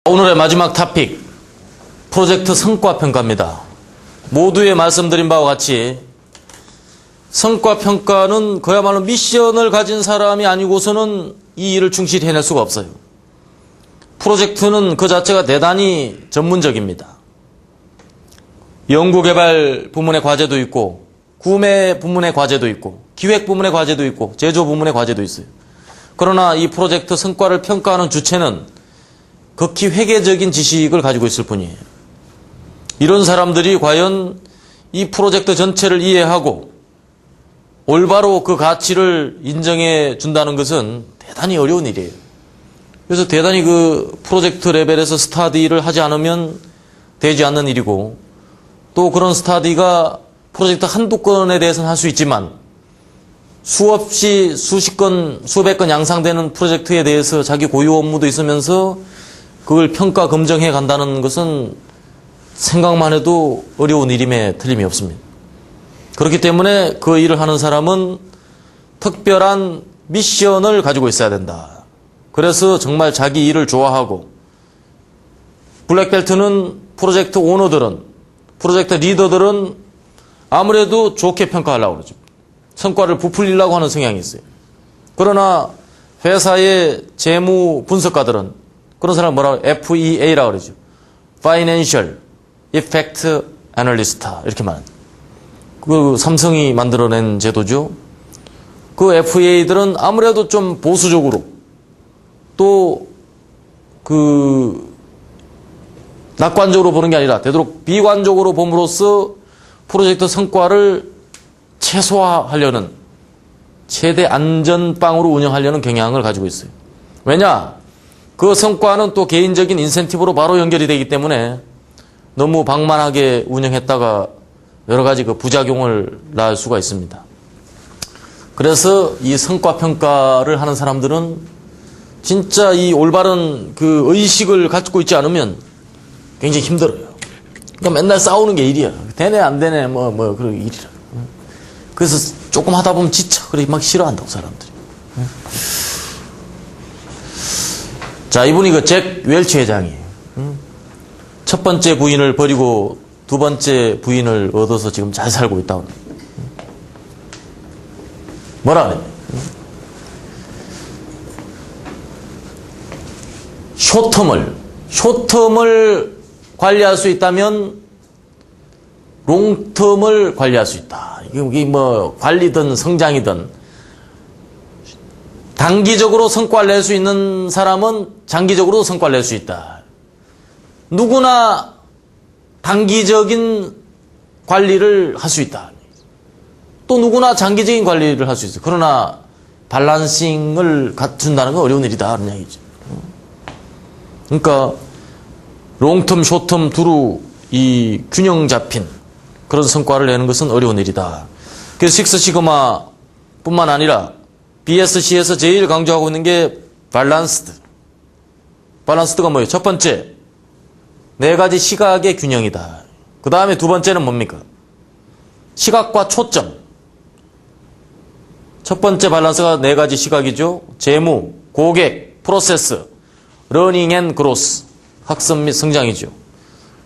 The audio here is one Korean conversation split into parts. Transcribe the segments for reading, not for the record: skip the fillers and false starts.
오늘의 마지막 토픽, 프로젝트 성과평가입니다. 모두에 말씀드린 바와 같이 성과평가는 그야말로 미션을 가진 사람이 아니고서는 이 일을 충실히 해낼 수가 없어요. 프로젝트는 그 자체가 대단히 전문적입니다. 연구개발 부문의 과제도 있고, 구매 부문의 과제도 있고, 기획 부문의 과제도 있고, 제조 부문의 과제도 있어요. 그러나 이 프로젝트 성과를 평가하는 주체는 극히 회계적인 지식을 가지고 있을 뿐이에요. 이런 사람들이 과연 이 프로젝트 전체를 이해하고 올바로 그 가치를 인정해 준다는 것은 대단히 어려운 일이에요. 그래서 대단히 그 프로젝트 레벨에서 스터디를 하지 않으면 되지 않는 일이고, 또 그런 스터디가 프로젝트 한두 건에 대해서는 할 수 있지만 수없이 수십 건, 수백 건 양상되는 프로젝트에 대해서 자기 고유 업무도 있으면서 그걸 평가 검증해 간다는 것은 생각만 해도 어려운 일임에 틀림이 없습니다. 그렇기 때문에 그 일을 하는 사람은 특별한 미션을 가지고 있어야 된다. 그래서 정말 자기 일을 좋아하고, 블랙벨트는 프로젝트 오너들은, 프로젝트 리더들은 아무래도 좋게 평가하려고 그러죠. 성과를 부풀리려고 하는 성향이 있어요. 그러나 회사의 재무 분석가들은 그런 사람을 뭐라고 FEA라고 그러죠. Financial Effect Analyst 이렇게 말합니다. 그 삼성이 만들어낸 제도죠. 그 FEA들은 아무래도 좀 보수적으로, 또 그 낙관적으로 보는 게 아니라 되도록 비관적으로 봄으로써 프로젝트 성과를 최소화하려는, 최대 안전빵으로 운영하려는 경향을 가지고 있어요. 왜냐? 그 성과는 또 개인적인 인센티브로 바로 연결이 되기 때문에 너무 방만하게 운영했다가 여러 가지 그 부작용을 낳을 수가 있습니다. 그래서 이 성과 평가를 하는 사람들은 진짜 이 올바른 그 의식을 갖고 있지 않으면 굉장히 힘들어요. 그러니까 맨날 싸우는 게 일이야. 되네 안 되네 그런 일이라. 그래서 조금 하다 보면 지쳐. 그래 막 싫어한다고 사람들이. 자, 이분이 그 잭 웰치 회장이에요. 첫 번째 부인을 버리고 두 번째 부인을 얻어서 지금 잘 살고 있다고. 뭐라 그래? 숏텀을 관리할 수 있다면 롱텀을 관리할 수 있다. 이게 뭐 관리든 성장이든 단기적으로 성과를 낼 수 있는 사람은 장기적으로도 성과를 낼 수 있다. 누구나 단기적인 관리를 할 수 있다. 또 누구나 장기적인 관리를 할 수 있어요. 그러나 밸런싱을 갖춘다는 건 어려운 일이다. 그런 얘기죠. 그러니까 롱텀, 숏텀 두루 이 균형 잡힌 그런 성과를 내는 것은 어려운 일이다. 그래서 식스 시그마 뿐만 아니라 BSC에서 제일 강조하고 있는 게 밸런스드. 밸런스드가 뭐예요? 첫 번째, 네 가지 시각의 균형이다. 그 다음에 두 번째는 뭡니까? 시각과 초점. 첫 번째 밸런스가 네 가지 시각이죠. 재무, 고객, 프로세스, 러닝 앤 그로스, 학습 및 성장이죠.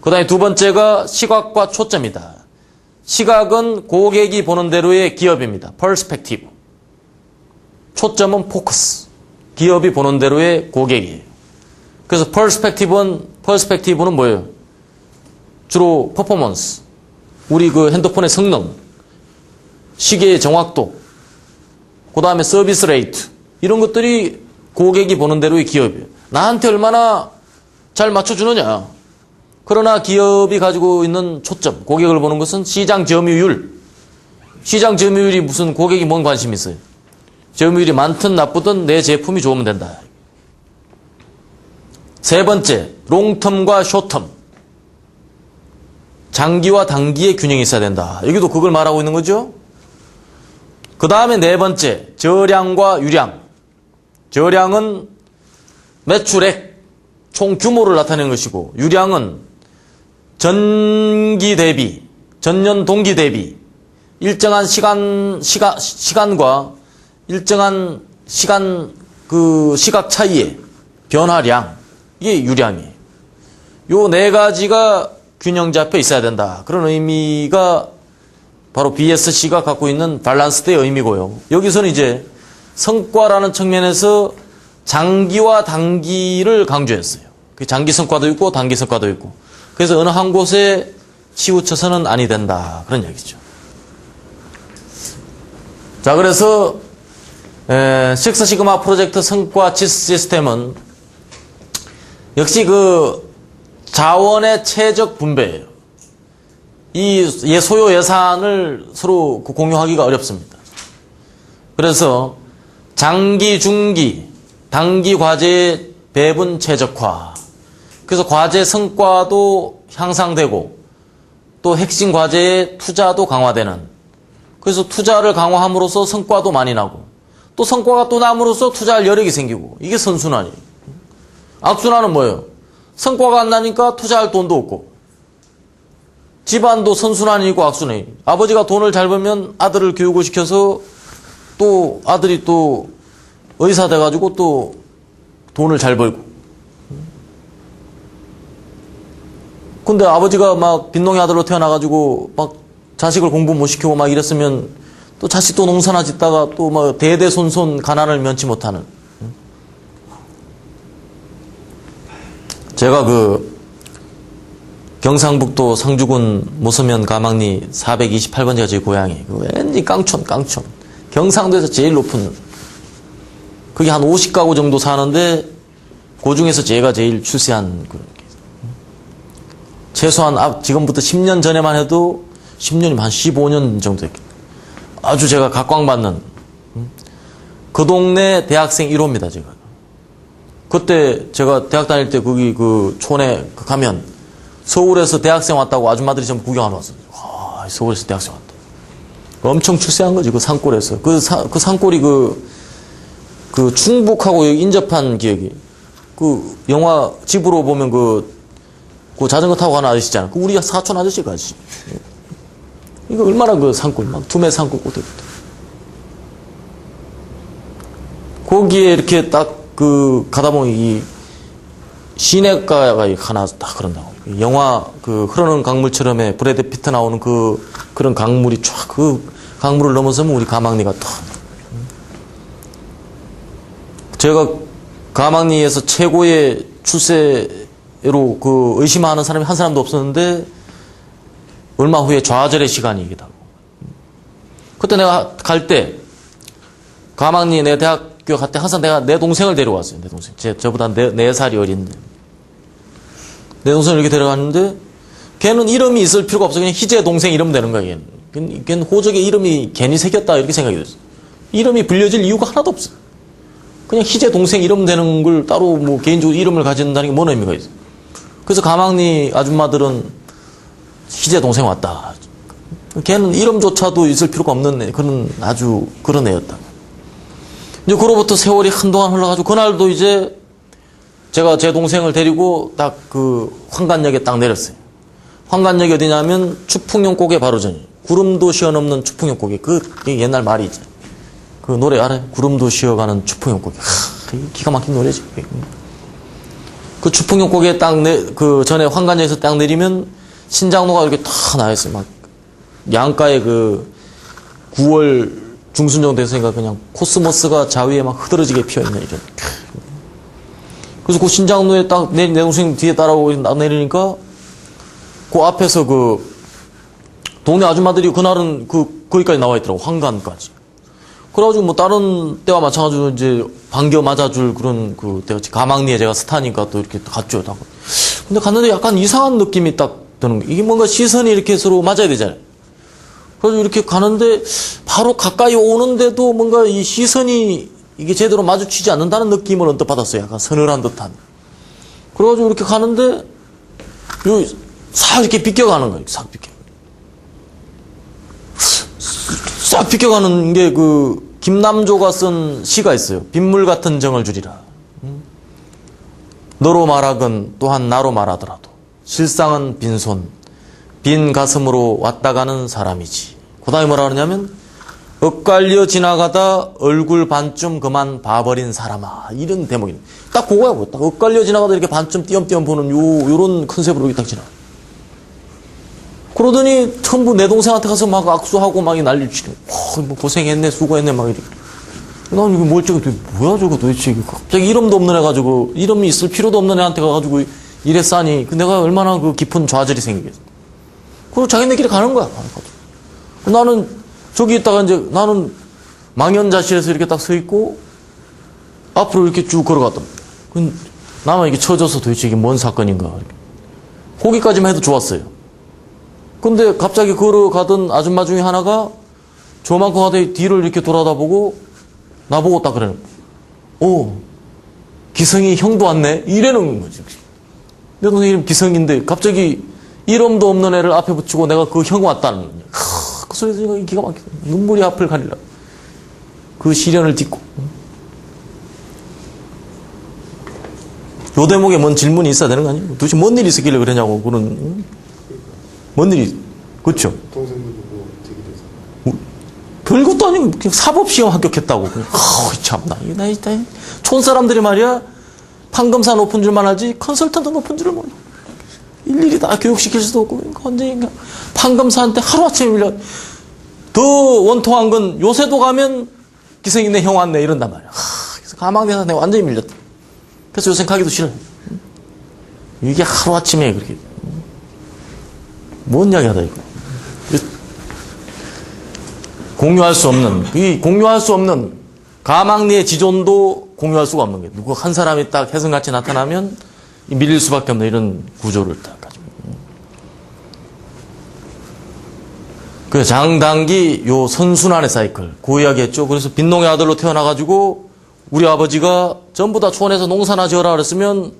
그 다음에 두 번째가 시각과 초점이다. 시각은 고객이 보는 대로의 기업입니다. 퍼스펙티브. 초점은 포커스. 기업이 보는 대로의 고객이에요. 그래서 퍼스펙티브는 뭐예요? 주로 퍼포먼스. 우리 그 핸드폰의 성능, 시계의 정확도, 그 다음에 서비스 레이트. 이런 것들이 고객이 보는 대로의 기업이에요. 나한테 얼마나 잘 맞춰주느냐. 그러나 기업이 가지고 있는 초점, 고객을 보는 것은 시장 점유율. 시장 점유율이 무슨 고객이 뭔 관심이 있어요? 점유율이 많든 나쁘든 내 제품이 좋으면 된다. 세 번째, 롱텀과 숏텀. 장기와 단기의 균형이 있어야 된다. 여기도 그걸 말하고 있는 거죠. 그 다음에 네 번째, 저량과 유량. 저량은 매출액, 총 규모를 나타내는 것이고, 유량은 전기 대비, 전년 동기 대비 일정한 시간과 일정한 시각 차이의 변화량, 이게 유량이에요. 요 네 가지가 균형 잡혀 있어야 된다. 그런 의미가 바로 BSC가 갖고 있는 밸런스드의 의미고요. 여기서는 이제 성과라는 측면에서 장기와 단기를 강조했어요. 그 장기 성과도 있고 단기 성과도 있고. 그래서 어느 한 곳에 치우쳐서는 아니 된다. 그런 얘기죠. 자, 그래서 식스 시그마 프로젝트 성과 지수 시스템은 역시 그 자원의 최적 분배예요. 이 소요 예산을 서로 공유하기가 어렵습니다. 그래서 장기, 중기, 단기 과제의 배분 최적화. 그래서 과제 성과도 향상되고 또 핵심 과제의 투자도 강화되는. 그래서 투자를 강화함으로써 성과도 많이 나고 또 성과가 또 남으로써 투자할 여력이 생기고 이게 선순환이에요. 악순환은 뭐예요? 성과가 안 나니까 투자할 돈도 없고 집안도 선순환이고 악순환이. 아버지가 돈을 잘 벌면 아들을 교육을 시켜서 또 아들이 또 의사 돼가지고 또 돈을 잘 벌고. 근데 아버지가 막 빈농의 아들로 태어나가지고 막 자식을 공부 못 시키고 막 이랬으면 또 자식도 농사나 짓다가 또 막 대대손손 가난을 면치 못하는. 제가 그 경상북도 상주군 모서면 가망리 428번지가 제 고향이. 왠지 깡촌. 경상도에서 제일 높은. 그게 한 50가구 정도 사는데 그 중에서 제가 제일 출세한 그런 게. 최소한 지금부터 10년 전에만 해도 10년이면 한 15년 정도 됐겠다. 아주 제가 각광받는 그 동네 대학생 1호입니다, 제가. 그때 제가 대학 다닐 때 거기 그 촌에 가면 서울에서 대학생 왔다고 아줌마들이 전부 구경하러 왔어요. 와, 서울에서 대학생 왔다. 엄청 출세한 거지, 그 산골에서. 그 산골이 그 충북하고 여기 인접한 기억이. 그 영화 집으로 보면 그 자전거 타고 가는 아저씨 있잖아. 그 우리 사촌 아저씨가 아저씨. 이거 얼마나 그 산골, 막 두메 산골 꼭대기부터. 거기에 이렇게 딱 가다 보면 이 시내가가 하나 딱 그런다고. 영화 흐르는 강물처럼의 브래드 피트 나오는 그런 강물이 쫙 강물을 넘어서면 우리 가망리가 탁. 제가 가망리에서 최고의 출세로 의심하는 사람이 한 사람도 없었는데 얼마 후에 좌절의 시간이기도 하고. 그때 내가 갈 때 가망리 내 대학교 갈 때 항상 내가 내 동생을 데려왔어요. 내 동생. 저보다 4살이 어린데. 내 동생을 이렇게 데려갔는데 걔는 이름이 있을 필요가 없어. 그냥 희재 동생 이름 되는 거야. 걔는 호적에 이름이 괜히 새겼다 이렇게 생각이 됐어. 이름이 불려질 이유가 하나도 없어. 그냥 희재 동생 이름 되는 걸 따로 뭐 개인적으로 이름을 가진다는 게 뭔 의미가 있어. 그래서 가망리 아줌마들은 희재 동생 왔다. 걔는 이름조차도 있을 필요가 없는 그런 아주 그런 애였다. 이제 그로부터 세월이 한동안 흘러가지고 그날도 이제 제가 제 동생을 데리고 딱 황간역에 딱 내렸어요. 황간역이 어디냐면 추풍용곡의 바로 전이. 구름도 쉬어넘는 추풍용곡이. 그게 옛날 말이 있잖아요. 그 노래 알아요? 구름도 쉬어가는 추풍용곡이. 기가 막힌 노래지. 그 추풍용곡에 전에 황간역에서 딱 내리면 신장로가 이렇게 다 나와있어요. 막 양가에 9월 중순 정도 됐으니까 그냥 코스모스가 자위에 막 흐드러지게 피어있는 이런. 그래서 그 신장로에 딱 내 동생 뒤에 따라오고 딱 내리니까 그 앞에서 동네 아줌마들이 그날은 거기까지 나와 있더라고. 황간까지. 그래가지고 뭐 다른 때와 마찬가지로 이제 반겨 맞아줄 그런 가망리에 제가 스타니까 또 이렇게 갔죠. 근데 갔는데 약간 이상한 느낌이 딱 드는 거예요. 이게 뭔가 시선이 이렇게 서로 맞아야 되잖아요. 그래서 이렇게 가는데 바로 가까이 오는데도 뭔가 이 시선이 이게 제대로 마주치지 않는다는 느낌을 언뜻 받았어요. 약간 서늘한 듯한. 그래가지고 이렇게 가는데 싹 이렇게 비껴가는 거예요. 싹 비껴. 싹 비껴가는 게 김남조가 쓴 시가 있어요. 빗물 같은 정을 주리라. 너로 말하건 또한 나로 말하더라도 실상은 빈손 빈 가슴으로 왔다 가는 사람이지. 그 다음에 뭐라 그러냐면 엇갈려 지나가다 얼굴 반쯤 그만 봐버린 사람아. 이런 대목입니다. 딱 그거야, 뭐. 딱 엇갈려 지나가다 이렇게 반쯤 띄엄띄엄 보는 요런 컨셉으로 이렇게 딱 지나. 그러더니 전부 내 동생한테 가서 막 악수하고 막 난리를 치고, 뭐 고생했네, 수고했네, 막 이렇게. 난 이거 멀쩡해. 뭐야, 저거 도대체. 갑자기 이름도 없는 애 가지고, 이름이 있을 필요도 없는 애한테 가가지고 이래 싸니, 내가 얼마나 그 깊은 좌절이 생기겠어. 그리고 자기네끼리 가는 거야. 나는 저기 있다가 이제 나는 망연자실에서 이렇게 딱 서 있고, 앞으로 이렇게 쭉 걸어갔단 말이야. 나만 이게 쳐져서 도대체 이게 뭔 사건인가. 거기까지만 해도 좋았어요. 근데 갑자기 걸어가던 아줌마 중에 하나가 저만큼 하더니 뒤를 이렇게 돌아다보고 나보고 딱 그러는 거야. 오, 기성이 형도 왔네? 이래는 거지. 내 동생 이름 기성인데 갑자기 이름도 없는 애를 앞에 붙이고 내가 그 형 왔다는 거야. 그 소리 들으니까 기가 막혀. 눈물이 앞을 가리라. 그 시련을 딛고. 요 대목에 뭔 질문이 있어야 되는 거 아니에요? 도대체 뭔 일이 있었길래 그러냐고. 그런. 뭔 일이, 그렇죠? 동생분도 뭐 되게 돼서. 별것도 아니고, 그냥 사법시험 합격했다고. 참나. 나 진짜, 촌 사람들이 말이야, 판검사 높은 줄만 알지, 컨설턴트 높은 줄을 몰라. 일일이 다 교육시킬 수도 없고, 언제인가. 판검사한테 하루아침에 밀려. 더 원통한 건, 요새도 가면, 기생이네, 형 왔네, 이런단 말이야. 그래서 가망내서 내가 완전히 밀렸다. 그래서 요새 가기도 싫어. 이게 하루아침에 그렇게. 뭔 이야기 하다, 이거. 공유할 수 없는, 이 공유할 수 없는 가망리의 지존도 공유할 수가 없는 게 누구 한 사람이 딱 혜성같이 나타나면 밀릴 수밖에 없는 이런 구조를 딱 가지고. 그 장단기 요 선순환의 사이클, 그 이야기 했죠. 그래서 빈농의 아들로 태어나가지고 우리 아버지가 전부 다 초원에서 농사나 지어라 그랬으면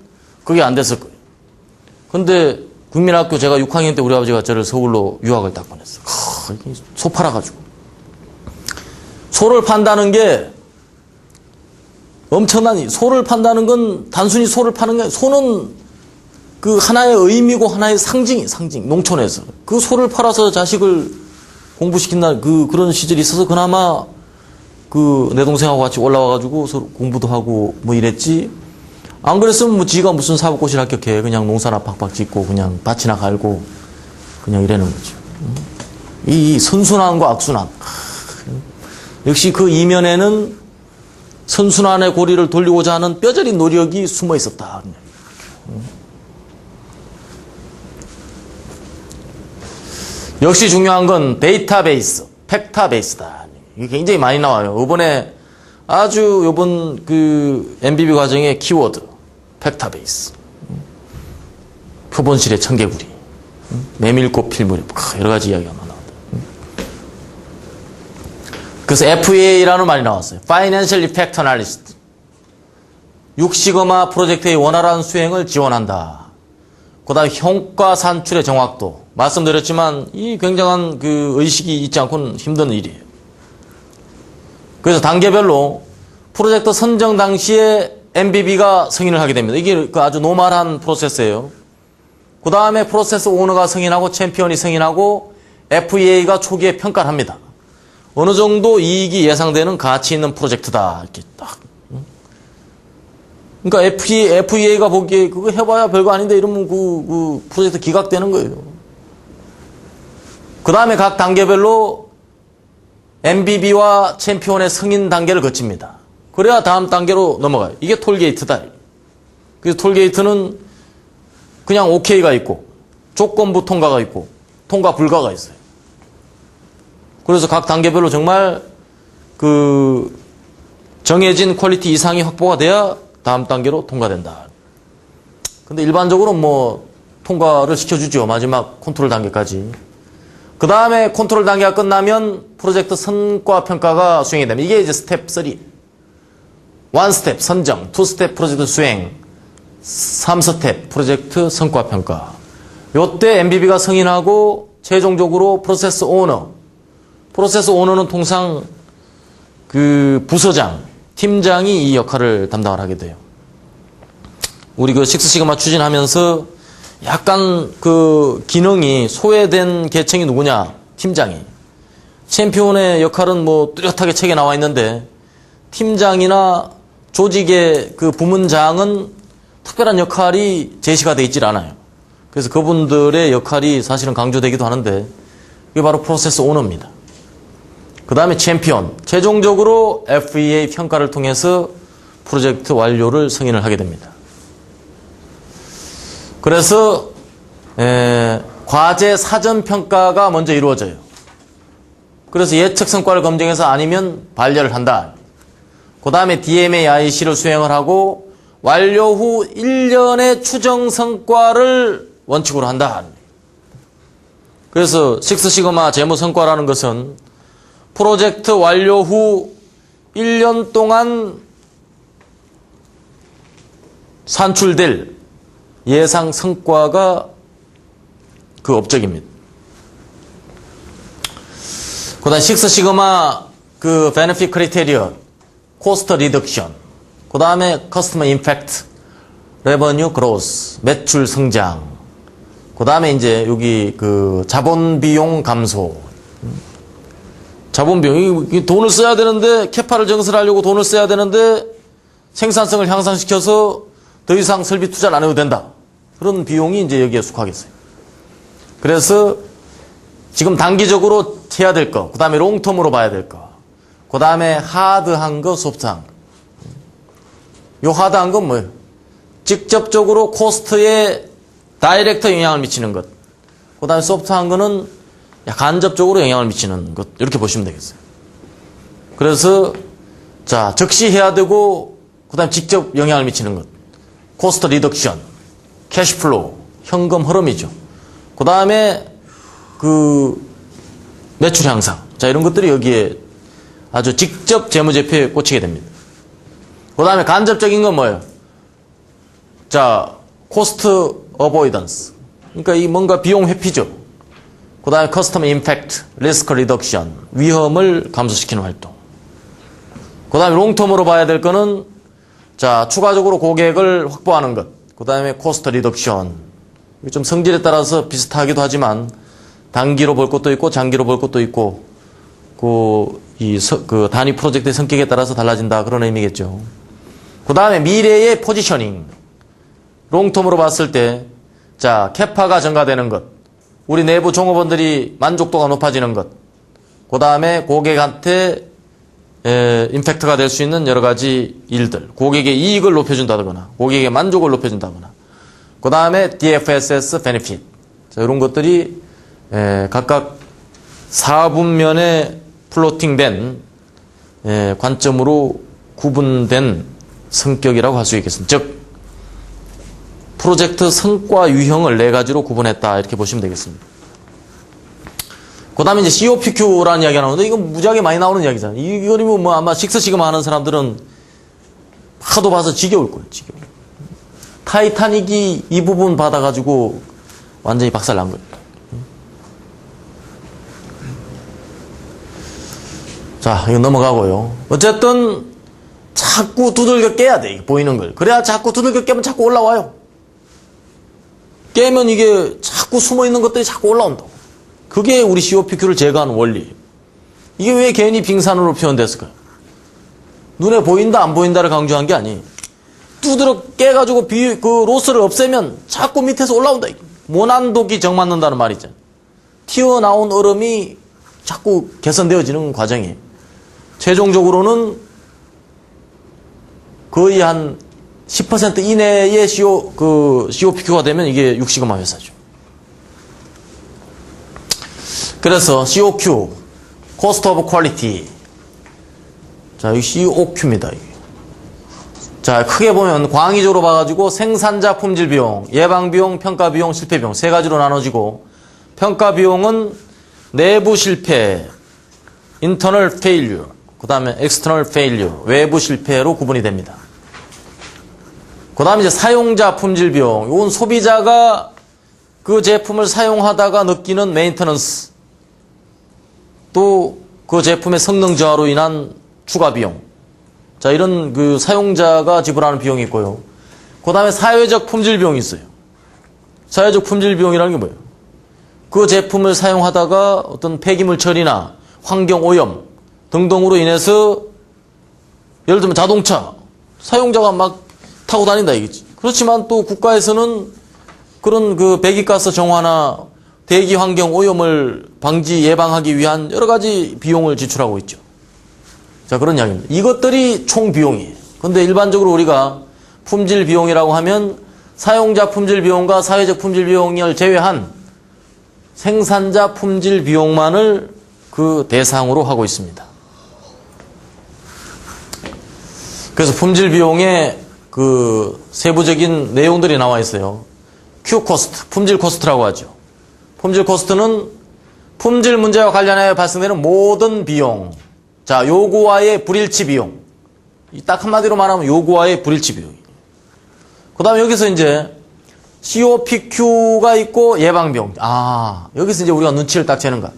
그게 안 됐을 거예요. 근데 국민학교 제가 6학년 때 우리 아버지가 저를 서울로 유학을 딱 보냈어요. 소 팔아가지고. 소를 판다는 게 엄청난, 소를 판다는 건 단순히 소를 파는 게 아니라 소는 그 하나의 의미고 하나의 상징이 상징. 농촌에서. 그 소를 팔아서 자식을 공부시킨다, 그런 시절이 있어서 그나마 내 동생하고 같이 올라와가지고 서로 공부도 하고 뭐 이랬지. 안 그랬으면 뭐 지가 무슨 사법고시를 합격해. 그냥 농사나 팍팍 짓고 그냥 밭이나 갈고 그냥 이러는 거죠. 이 선순환과 악순환. 역시 그 이면에는 선순환의 고리를 돌리고자 하는 뼈저린 노력이 숨어 있었다. 역시 중요한 건 데이터베이스, 팩터베이스다. 이게 굉장히 많이 나와요. 이번에 요번 MBB 과정의 키워드, 팩터베이스. 표본실의 청개구리, 메밀꽃 필무렵, 여러 가지 이야기가 나옵니다. 그래서 FEA라는 말이 나왔어요. Financial Effect Analysis. 육시거마 프로젝트의 원활한 수행을 지원한다. 그 다음에 효과 산출의 정확도. 말씀드렸지만 이 굉장한 의식이 있지 않고는 힘든 일이에요. 그래서 단계별로 프로젝트 선정 당시에 MBB가 승인을 하게 됩니다. 이게 아주 노멀한 프로세스예요. 그 다음에 프로세스 오너가 승인하고 챔피언이 승인하고 FEA가 초기에 평가를 합니다. 어느 정도 이익이 예상되는 가치 있는 프로젝트다. 이렇게 딱. 그러니까 FEA가 보기에 그거 해봐야 별거 아닌데 이러면 그 프로젝트 기각되는 거예요. 그 다음에 각 단계별로 MBB와 챔피언의 승인 단계를 거칩니다. 그래야 다음 단계로 넘어가요. 이게 톨게이트다. 그래서 톨게이트는 그냥 OK가 있고 조건부 통과가 있고 통과 불가가 있어요. 그래서 각 단계별로 정말 정해진 퀄리티 이상이 확보가 돼야 다음 단계로 통과된다. 근데 일반적으로 뭐 통과를 시켜주죠. 마지막 컨트롤 단계까지. 그 다음에 컨트롤 단계가 끝나면 프로젝트 성과 평가가 수행이 됩니다. 이게 이제 스텝 3. 1스텝 선정, 2스텝 프로젝트 수행, 3스텝 프로젝트 성과 평가. 요때 MBB가 승인하고 최종적으로 프로세스 오너. 프로세스 오너는 통상 부서장, 팀장이 이 역할을 담당을 하게 돼요. 우리 식스시그마 추진하면서 약간 기능이 소외된 계층이 누구냐? 팀장이. 챔피언의 역할은 뭐 뚜렷하게 책에 나와 있는데 팀장이나 조직의 그 부문장은 특별한 역할이 제시가 되어 있질 않아요. 그래서 그분들의 역할이 사실은 강조되기도 하는데 이게 바로 프로세스 오너입니다. 그 다음에 챔피언, 최종적으로 FEA 평가를 통해서 프로젝트 완료를 승인을 하게 됩니다. 그래서 과제 사전 평가가 먼저 이루어져요. 그래서 예측 성과를 검증해서 아니면 반려를 한다. 그 다음에 DMA-IC를 수행을 하고 완료 후 1년의 추정 성과를 원칙으로 한다. 그래서 식스시그마 재무 성과라는 것은 프로젝트 완료 후 1년 동안 산출될 예상 성과가 그 업적입니다. 그 다음에 식스시그마 그 베네핏 크리테리어, 코스트 리덕션, 그 다음에 커스터머 임팩트, 레버뉴 그로스, 매출 성장, 그 다음에 이제 여기 그 자본 비용 감소. 자본 비용, 이 돈을 써야 되는데, 캐파를 증설하려고 돈을 써야 되는데, 생산성을 향상시켜서 더 이상 설비 투자를 안 해도 된다. 그런 비용이 이제 여기에 속하겠어요. 그래서 지금 단기적으로 해야 될 거, 그 다음에 롱텀으로 봐야 될 거, 그 다음에 하드한 거, 소프트한 거. 요 하드한 건 뭐예요? 직접적으로 코스트에 다이렉트 영향을 미치는 것. 그 다음에 소프트한 거는 간접적으로 영향을 미치는 것. 이렇게 보시면 되겠어요. 그래서, 자, 즉시 해야 되고, 그 다음에 직접 영향을 미치는 것. 코스트 리덕션, 캐시플로우, 현금 흐름이죠. 그 다음에 그 매출 향상. 자, 이런 것들이 여기에 아주 직접 재무제표에 꽂히게 됩니다. 그 다음에 간접적인 건 뭐예요? 자, 코스트 어보이던스. 그러니까 이 뭔가 비용 회피죠. 그 다음에 커스터머 임팩트, 리스크 리덕션, 위험을 감소시키는 활동. 그 다음에 롱텀으로 봐야 될 거는 자, 추가적으로 고객을 확보하는 것. 그 다음에 코스트 리덕션. 좀 성질에 따라서 비슷하기도 하지만 단기로 볼 것도 있고 장기로 볼 것도 있고 그 단위 프로젝트의 성격에 따라서 달라진다. 그런 의미겠죠. 그 다음에 미래의 포지셔닝. 롱텀으로 봤을 때 자, 캐파가 증가되는 것. 우리 내부 종업원들이 만족도가 높아지는 것. 그 다음에 고객한테 임팩트가 될 수 있는 여러 가지 일들. 고객의 이익을 높여준다거나 고객의 만족을 높여준다거나. 그 다음에 DFSS 베네핏. 자, 이런 것들이 각각 4분면에 플로팅된 관점으로 구분된 성격이라고 할 수 있겠습니다. 즉 프로젝트 성과 유형을 4가지로 구분했다. 이렇게 보시면 되겠습니다. 그 다음에 이제 COPQ라는 이야기가 나오는데 이건 무지하게 많이 나오는 이야기잖아요. 이거는 뭐 아마 식스시그마 하는 사람들은 하도 봐서 지겨울 거예요. 지겨워. 타이타닉이 이 부분 받아가지고 완전히 박살난 거예요. 자, 이거 넘어가고요. 어쨌든 자꾸 두들겨 깨야 돼. 보이는 걸. 그래야 자꾸 두들겨 깨면 자꾸 올라와요. 깨면 이게 자꾸 숨어있는 것들이 자꾸 올라온다고. 그게 우리 COPQ를 제거하는 원리. 이게 왜 괜히 빙산으로 표현됐을까요? 눈에 보인다 안 보인다를 강조한 게 아니. 두드러 깨가지고 그 로스를 없애면 자꾸 밑에서 올라온다. 모난독이 정맞는다는 말이죠. 튀어나온 얼음이 자꾸 개선되어지는 과정이에요. 최종적으로는 거의 한 10% 이내의 COPQ가 되면 이게 6시그마 회사죠. 그래서 COQ, Cost of Quality. 자, 이 COQ입니다. 자, 크게 보면 광의적으로 봐가지고 생산자 품질 비용, 예방 비용, 평가 비용, 실패 비용 3가지로 나눠지고 평가 비용은 내부 실패, internal failure, 그 다음에 external failure, 외부 실패로 구분이 됩니다. 그 다음에 이제 사용자 품질 비용, 이건 소비자가 그 제품을 사용하다가 느끼는 메인터넌스, 또 그 제품의 성능 저하로 인한 추가 비용. 자, 이런 그 사용자가 지불하는 비용이 있고요. 그 다음에 사회적 품질 비용이 있어요. 사회적 품질 비용이라는 게 뭐예요? 그 제품을 사용하다가 어떤 폐기물 처리나 환경오염 등등으로 인해서 예를 들면 자동차 사용자가 막 타고 다닌다 이거지. 그렇지만 또 국가에서는 그런 그 배기가스 정화나 대기 환경 오염을 방지 예방하기 위한 여러 가지 비용을 지출하고 있죠. 자, 그런 이야기입니다. 이것들이 총 비용이에요. 근데 일반적으로 우리가 품질 비용이라고 하면 사용자 품질 비용과 사회적 품질 비용을 제외한 생산자 품질 비용만을 그 대상으로 하고 있습니다. 그래서 품질 비용에 그 세부적인 내용들이 나와 있어요. Q 코스트, 품질 코스트라고 하죠. 품질 코스트는 품질 문제와 관련하여 발생되는 모든 비용. 자, 요구와의 불일치 비용. 딱 한마디로 말하면 요구와의 불일치 비용. 그 다음에 여기서 이제 COPQ가 있고 예방비용. 여기서 이제 우리가 눈치를 딱 채는 거야.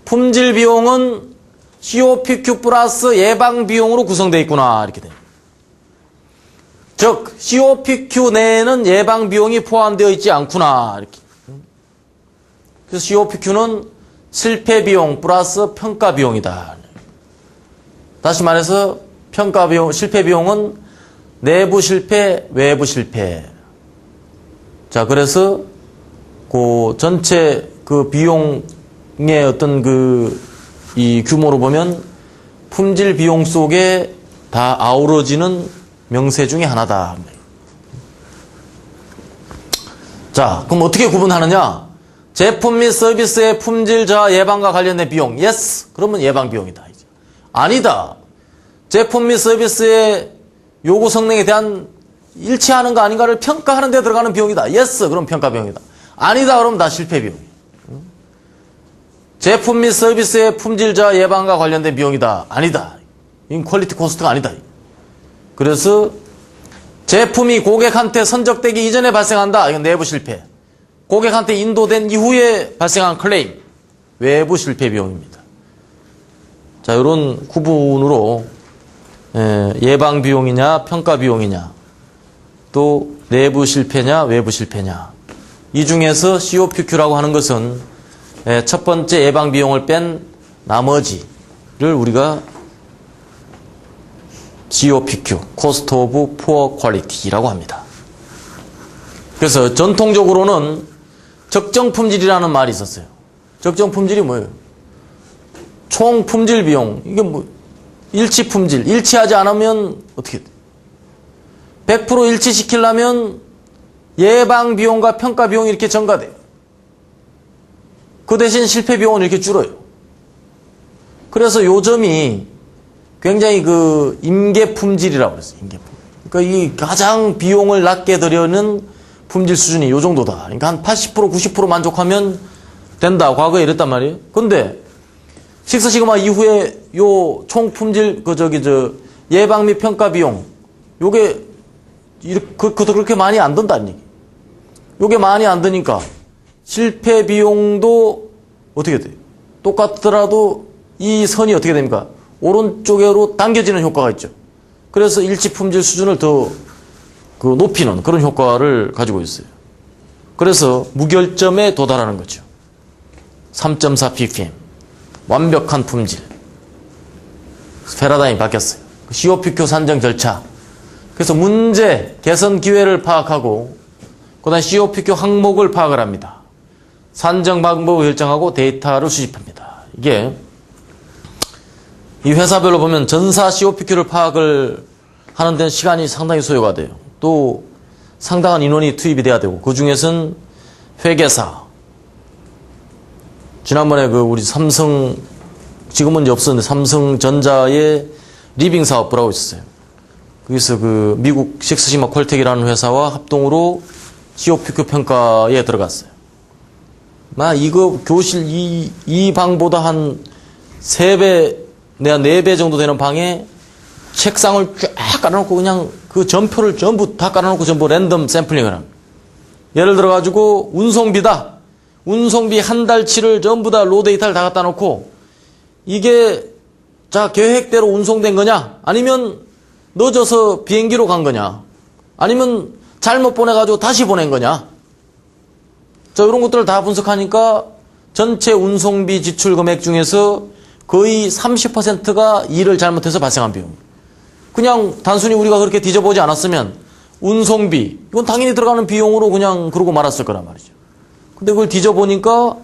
품질 비용은 COPQ 플러스 예방비용으로 구성되어 있구나. 이렇게 돼요. 즉, COPQ 내에는 예방비용이 포함되어 있지 않구나. 이렇게. 그래서 COPQ는 실패비용 플러스 평가비용이다. 다시 말해서 평가비용, 실패비용은 내부 실패, 외부 실패. 자, 그래서 그 전체 그 비용의 어떤 이 규모로 보면 품질 비용 속에 다 아우러지는 명세 중에 하나다. 자, 그럼 어떻게 구분하느냐? 제품 및 서비스의 품질 저하 예방과 관련된 비용. yes. 그러면 예방 비용이다. 아니다. 제품 및 서비스의 요구 성능에 대한 일치하는 거 아닌가를 평가하는 데 들어가는 비용이다. yes. 그럼 평가 비용이다. 아니다. 그러면 다 실패 비용이에요. 제품 및 서비스의 품질 저하 예방과 관련된 비용이다. 아니다. 이건 퀄리티 코스트가 아니다. 그래서 제품이 고객한테 선적되기 이전에 발생한다. 이건 내부 실패. 고객한테 인도된 이후에 발생한 클레임. 외부 실패 비용입니다. 자, 이런 구분으로 예방 비용이냐 평가 비용이냐 또 내부 실패냐 외부 실패냐 이 중에서 COPQ라고 하는 것은 첫 번째 예방 비용을 뺀 나머지를 우리가 COPQ, Cost of Poor Quality라고 합니다. 그래서 전통적으로는 적정 품질이라는 말이 있었어요. 적정 품질이 뭐예요? 총 품질 비용. 이게 뭐 일치 품질. 일치하지 않으면 어떻게 돼? 100% 일치시키려면 예방 비용과 평가 비용이 이렇게 증가돼요. 그 대신 실패 비용은 이렇게 줄어요. 그래서 요점이 굉장히 그 임계 품질이라고 그랬어요. 임계 품질. 그러니까 이 가장 비용을 낮게 들여는 품질 수준이 요 정도다. 그러니까 한 80%, 90% 만족하면 된다. 과거에 이랬단 말이에요. 근데 식스시그마 이후에 요 총 품질 예방 및 평가 비용 요게 그렇게 많이 안 든다는 얘기. 요게 많이 안 드니까 실패 비용도 어떻게 돼요? 똑같더라도 이 선이 어떻게 됩니까? 오른쪽으로 당겨지는 효과가 있죠. 그래서 일치 품질 수준을 더 높이는 그런 효과를 가지고 있어요. 그래서 무결점에 도달하는 거죠. 3.4 ppm. 완벽한 품질. 패러다임이 바뀌었어요. COPQ 산정 절차. 그래서 문제, 개선 기회를 파악하고 그 다음에 COPQ 항목을 파악을 합니다. 산정 방법을 결정하고 데이터를 수집합니다. 이게 이 회사별로 보면 전사 COPQ를 파악을 하는 데는 시간이 상당히 소요가 돼요. 또 상당한 인원이 투입이 돼야 되고 그 중에서는 회계사 지난번에 우리 삼성 지금은 이제 없었는데 삼성전자의 리빙 사업부라고 있었어요. 거기서 미국 식스시마 퀄텍이라는 회사와 합동으로 COPQ 평가에 들어갔어요. 이거 교실 이 방보다 한 3배 내가 4배 정도 되는 방에 책상을 쫙 깔아놓고 그냥 그 전표를 전부 다 깔아놓고 전부 랜덤 샘플링을 합니다. 예를 들어가지고 운송비다. 운송비 한 달치를 전부 다 로 데이터를 다 갖다 놓고 이게 자 계획대로 운송된 거냐 아니면 늦어서 비행기로 간 거냐 아니면 잘못 보내가지고 다시 보낸 거냐 자 이런 것들을 다 분석하니까 전체 운송비 지출 금액 중에서 거의 30%가 일을 잘못해서 발생한 비용. 그냥 단순히 우리가 그렇게 뒤져보지 않았으면 운송비, 이건 당연히 들어가는 비용으로 그냥 그러고 말았을 거란 말이죠. 근데 그걸 뒤져보니까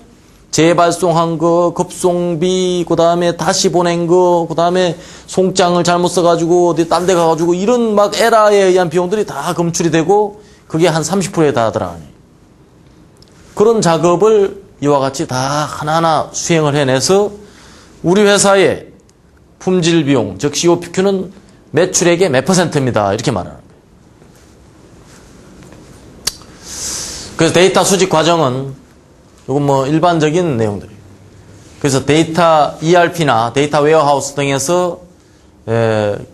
재발송한 거, 급송비, 그 다음에 다시 보낸 거, 그 다음에 송장을 잘못 써가지고 어디 딴 데 가가지고 이런 막 에러에 의한 비용들이 다 검출이 되고 그게 한 30%에 다 들어가네. 그런 작업을 이와 같이 다 하나하나 수행을 해내서 우리 회사의 품질 비용, 즉 COPQ는 매출액의 몇 %입니다. 이렇게 말하는 거예요. 그래서 데이터 수집 과정은 이건 뭐 일반적인 내용들이에요. 그래서 데이터 ERP나 데이터 웨어하우스 등에서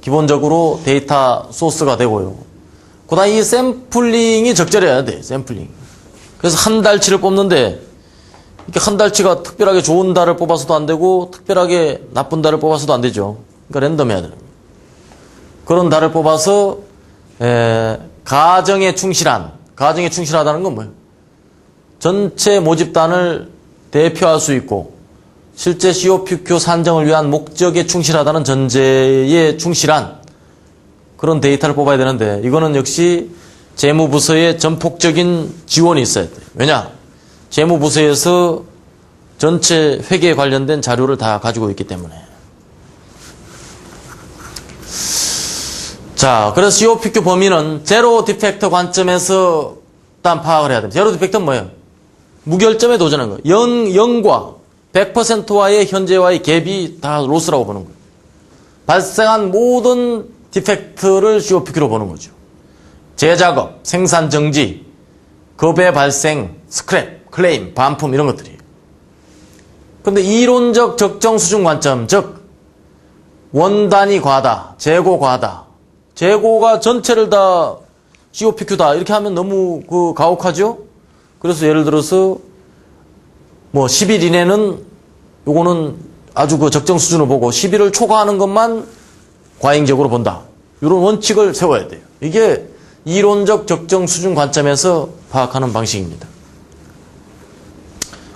기본적으로 데이터 소스가 되고요. 그다음 이 샘플링이 적절해야 돼. 샘플링. 그래서 한 달치를 뽑는데 이렇게 한 달치가 특별하게 좋은 달을 뽑아서도 안 되고 특별하게 나쁜 달을 뽑아서도 안 되죠. 그러니까 랜덤해야 됩니다. 그런 달을 뽑아서 가정에 충실하다는 건 뭐예요? 전체 모집단을 대표할 수 있고 실제 COPQ 산정을 위한 목적에 충실하다는 전제에 충실한 그런 데이터를 뽑아야 되는데 이거는 역시 재무부서의 전폭적인 지원이 있어야 돼요. 왜냐? 재무부서에서 전체 회계에 관련된 자료를 다 가지고 있기 때문에. 자, 그래서 COPQ 범위는 제로 디펙터 관점에서 일단 파악을 해야 됩니다. 제로 디펙터는 뭐예요? 무결점에 도전한 거예요. 0과 100%와의 현재와의 갭이 다 로스라고 보는 거예요. 발생한 모든 디펙트를 COPQ로 보는 거죠. 재작업, 생산 정지, 급의 발생, 스크랩, 클레임, 반품 이런 것들이에요. 그런데 이론적 적정 수준 관점, 즉 원단이 과다, 재고 과다. 재고가 전체를 다 COPQ다 이렇게 하면 너무 가혹하죠? 그래서 예를 들어서 뭐 10일 이내는 요거는 아주 적정 수준을 보고 10일을 초과하는 것만 과잉적으로 본다. 이런 원칙을 세워야 돼요. 이게 이론적 적정 수준 관점에서 파악하는 방식입니다.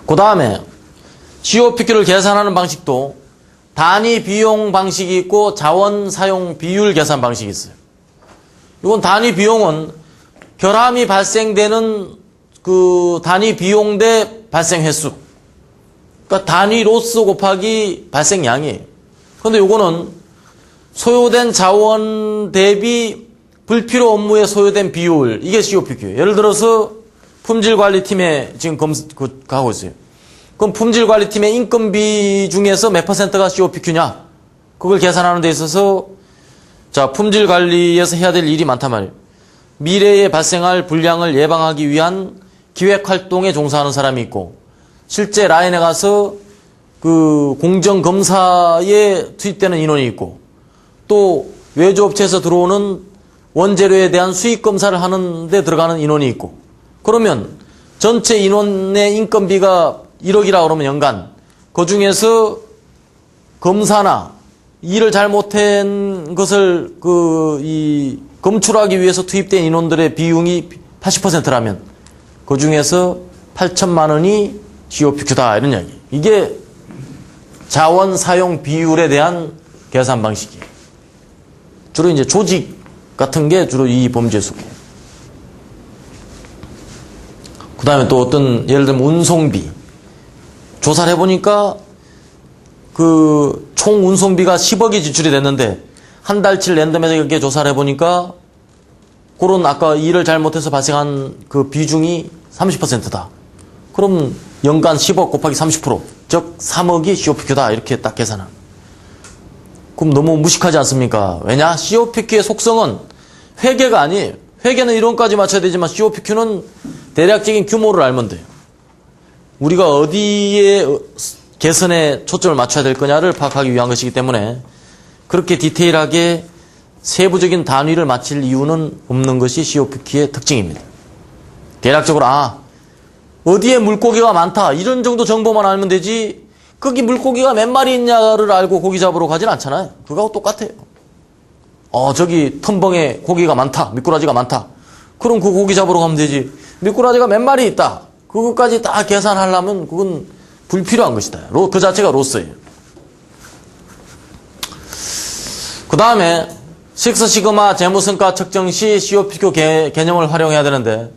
그 다음에 COPQ를 계산하는 방식도 단위 비용 방식이 있고 자원 사용 비율 계산 방식이 있어요. 이건 단위 비용은 결함이 발생되는 그 단위 비용 대 발생 횟수. 그러니까 단위 로스 곱하기 발생량이에요. 그런데 요거는 소요된 자원 대비 불필요 업무에 소요된 비율. 이게 COPQ예요. 예를 들어서 품질관리팀에 지금 가고 있어요. 그럼 품질관리팀의 인건비 중에서 몇 %가 COPQ냐? 그걸 계산하는 데 있어서 자, 품질관리에서 해야 될 일이 많단 말이에요. 미래에 발생할 불량을 예방하기 위한 기획활동에 종사하는 사람이 있고 실제 라인에 가서 그 공정검사에 투입되는 인원이 있고 또 외주업체에서 들어오는 원재료에 대한 수익검사를 하는 데 들어가는 인원이 있고 그러면 전체 인원의 인건비가 1억이라 그러면 연간 그 중에서 검사나 일을 잘못한 것을 검출하기 위해서 투입된 인원들의 비용이 80%라면 그 중에서 8천만 원이 COPQ다 이런 이야기. 이게 자원 사용 비율에 대한 계산 방식이에요. 주로 이제 조직 같은 게 주로 이 범죄 속이에요. 그 다음에 또 어떤 예를 들면 운송비 조사를 해보니까 그 총 운송비가 10억이 지출이 됐는데 한 달치를 랜덤해서 이렇게 조사를 해보니까 그런 아까 일을 잘못해서 발생한 그 비중이 30%다. 그럼 연간 10억 곱하기 30%, 즉 3억이 COPQ다 이렇게 딱 계산하는. 그럼 너무 무식하지 않습니까? 왜냐? COPQ의 속성은 회계가 아니에요. 회계는 이론까지 맞춰야 되지만 COPQ는 대략적인 규모를 알면 돼요. 우리가 어디에 개선에 초점을 맞춰야 될 거냐를 파악하기 위한 것이기 때문에 그렇게 디테일하게 세부적인 단위를 맞출 이유는 없는 것이 COPQ의 특징입니다. 대략적으로 어디에 물고기가 많다 이런 정도 정보만 알면 되지 거기 물고기가 몇 마리 있냐를 알고 고기 잡으러 가진 않잖아요. 그거하고 똑같아요. 저기 텀벙에 고기가 많다, 미꾸라지가 많다. 그럼 그 고기 잡으러 가면 되지. 미꾸라지가 몇 마리 있다. 그것까지 다 계산하려면 그건 불필요한 것이다. 그 자체가 로스예요. 그 다음에 식스시그마 재무성과 측정 시 COPQ 개념을 활용해야 되는데,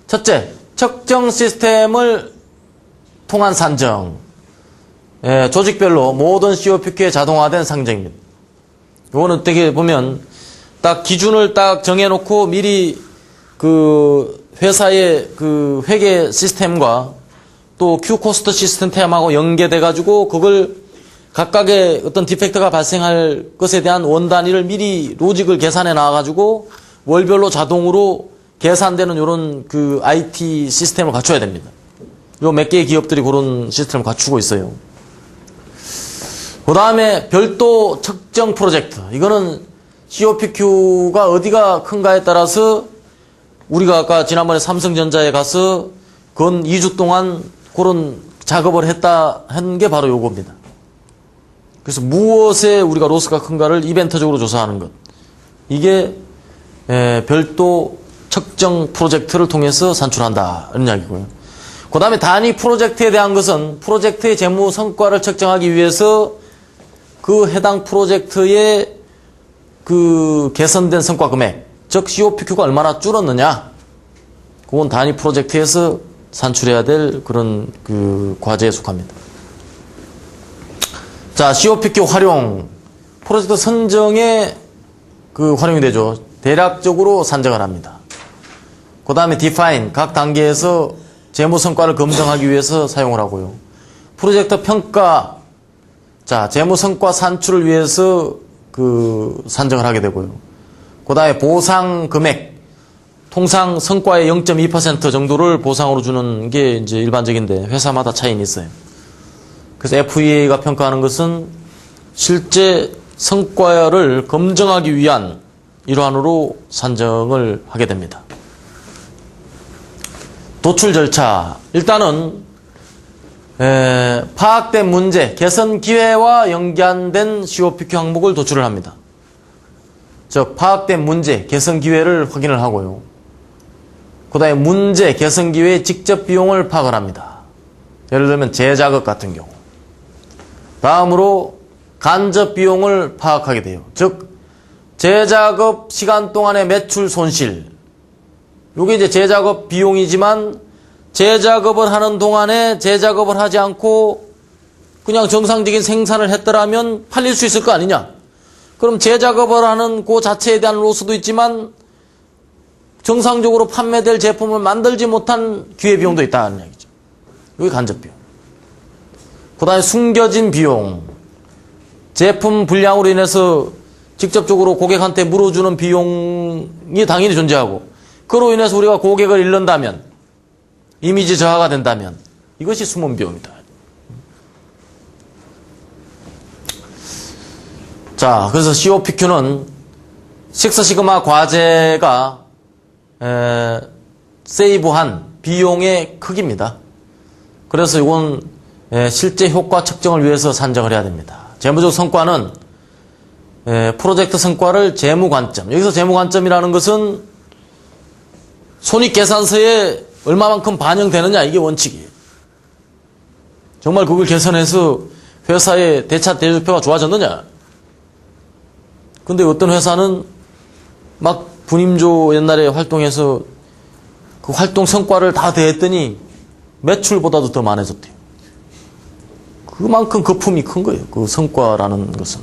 첫째, 측정 시스템을 통한 산정. 조직별로 모든 COPQ에 자동화된 상정입니다. 이거는 어떻게 보면 딱 기준을 딱 정해놓고 미리 그 회사의 그 회계 시스템과 또 Q코스트 시스템하고 연계돼가지고 그걸 각각의 어떤 디펙트가 발생할 것에 대한 원 단위를 미리 로직을 계산해 나와가지고 월별로 자동으로 계산되는 이런 그 IT 시스템을 갖춰야 됩니다. 요 몇 개의 기업들이 그런 시스템을 갖추고 있어요. 그 다음에 별도 측정 프로젝트. 이거는 COPQ가 어디가 큰가에 따라서 우리가 아까 지난번에 삼성전자에 가서 건 2주 동안 그런 작업을 한 게 바로 요겁니다. 그래서 무엇에 우리가 로스가 큰가를 이벤트적으로 조사하는 것. 이게 별도 측정 프로젝트를 통해서 산출한다. 이런 이야기고요. 그 다음에 단위 프로젝트에 대한 것은 프로젝트의 재무 성과를 측정하기 위해서 그 해당 프로젝트의 그 개선된 성과 금액, 즉 COPQ가 얼마나 줄었느냐, 그건 단위 프로젝트에서 산출해야 될 그런 그 과제에 속합니다. 자, COPQ 활용, 프로젝트 선정에 그 활용이 되죠. 대략적으로 산정을 합니다. 그 다음에 define, 각 단계에서 재무 성과를 검증하기 위해서 사용을 하고요. 프로젝트 평가, 자, 재무 성과 산출을 위해서 그 산정을 하게 되고요. 그 다음에 보상 금액, 통상 성과의 0.2% 정도를 보상으로 주는 게 이제 일반적인데 회사마다 차이는 있어요. 그래서 FEA가 평가하는 것은 실제 성과를 검증하기 위한 일환으로 산정을 하게 됩니다. 도출 절차. 일단은 파악된 문제, 개선 기회와 연관된 COPQ 항목을 도출을 합니다. 즉 파악된 문제, 개선 기회를 확인을 하고요. 그 다음에 문제, 개선 기회의 직접 비용을 파악을 합니다. 예를 들면 재작업 같은 경우. 다음으로 간접 비용을 파악하게 돼요. 즉 재작업 시간 동안의 매출 손실. 이게 이제 재작업 비용이지만 재작업을 하는 동안에 재작업을 하지 않고 그냥 정상적인 생산을 했더라면 팔릴 수 있을 거 아니냐. 그럼 재작업을 하는 그 자체에 대한 로스도 있지만 정상적으로 판매될 제품을 만들지 못한 기회비용도 있다는 얘기죠. 이게 간접비용. 그 다음에 숨겨진 비용. 제품 불량으로 인해서 직접적으로 고객한테 물어주는 비용이 당연히 존재하고 그로 인해서 우리가 고객을 잃는다면 이미지 저하가 된다면 이것이 숨은 비용이다. 자, 그래서 COPQ는 식스시그마 과제가 세이브한 비용의 크기입니다. 그래서 이건 실제 효과 측정을 위해서 산정을 해야 됩니다. 재무적 성과는 프로젝트 성과를 재무 관점. 여기서 재무 관점이라는 것은 손익계산서에 얼마만큼 반영되느냐, 이게 원칙이에요. 정말 그걸 개선해서 회사의 대차 대조표가 좋아졌느냐. 근데 어떤 회사는 막 분임조 옛날에 활동해서 그 활동 성과를 다 더했더니 매출보다도 더 많아졌대요. 그만큼 거품이 큰 거예요. 그 성과라는 것은.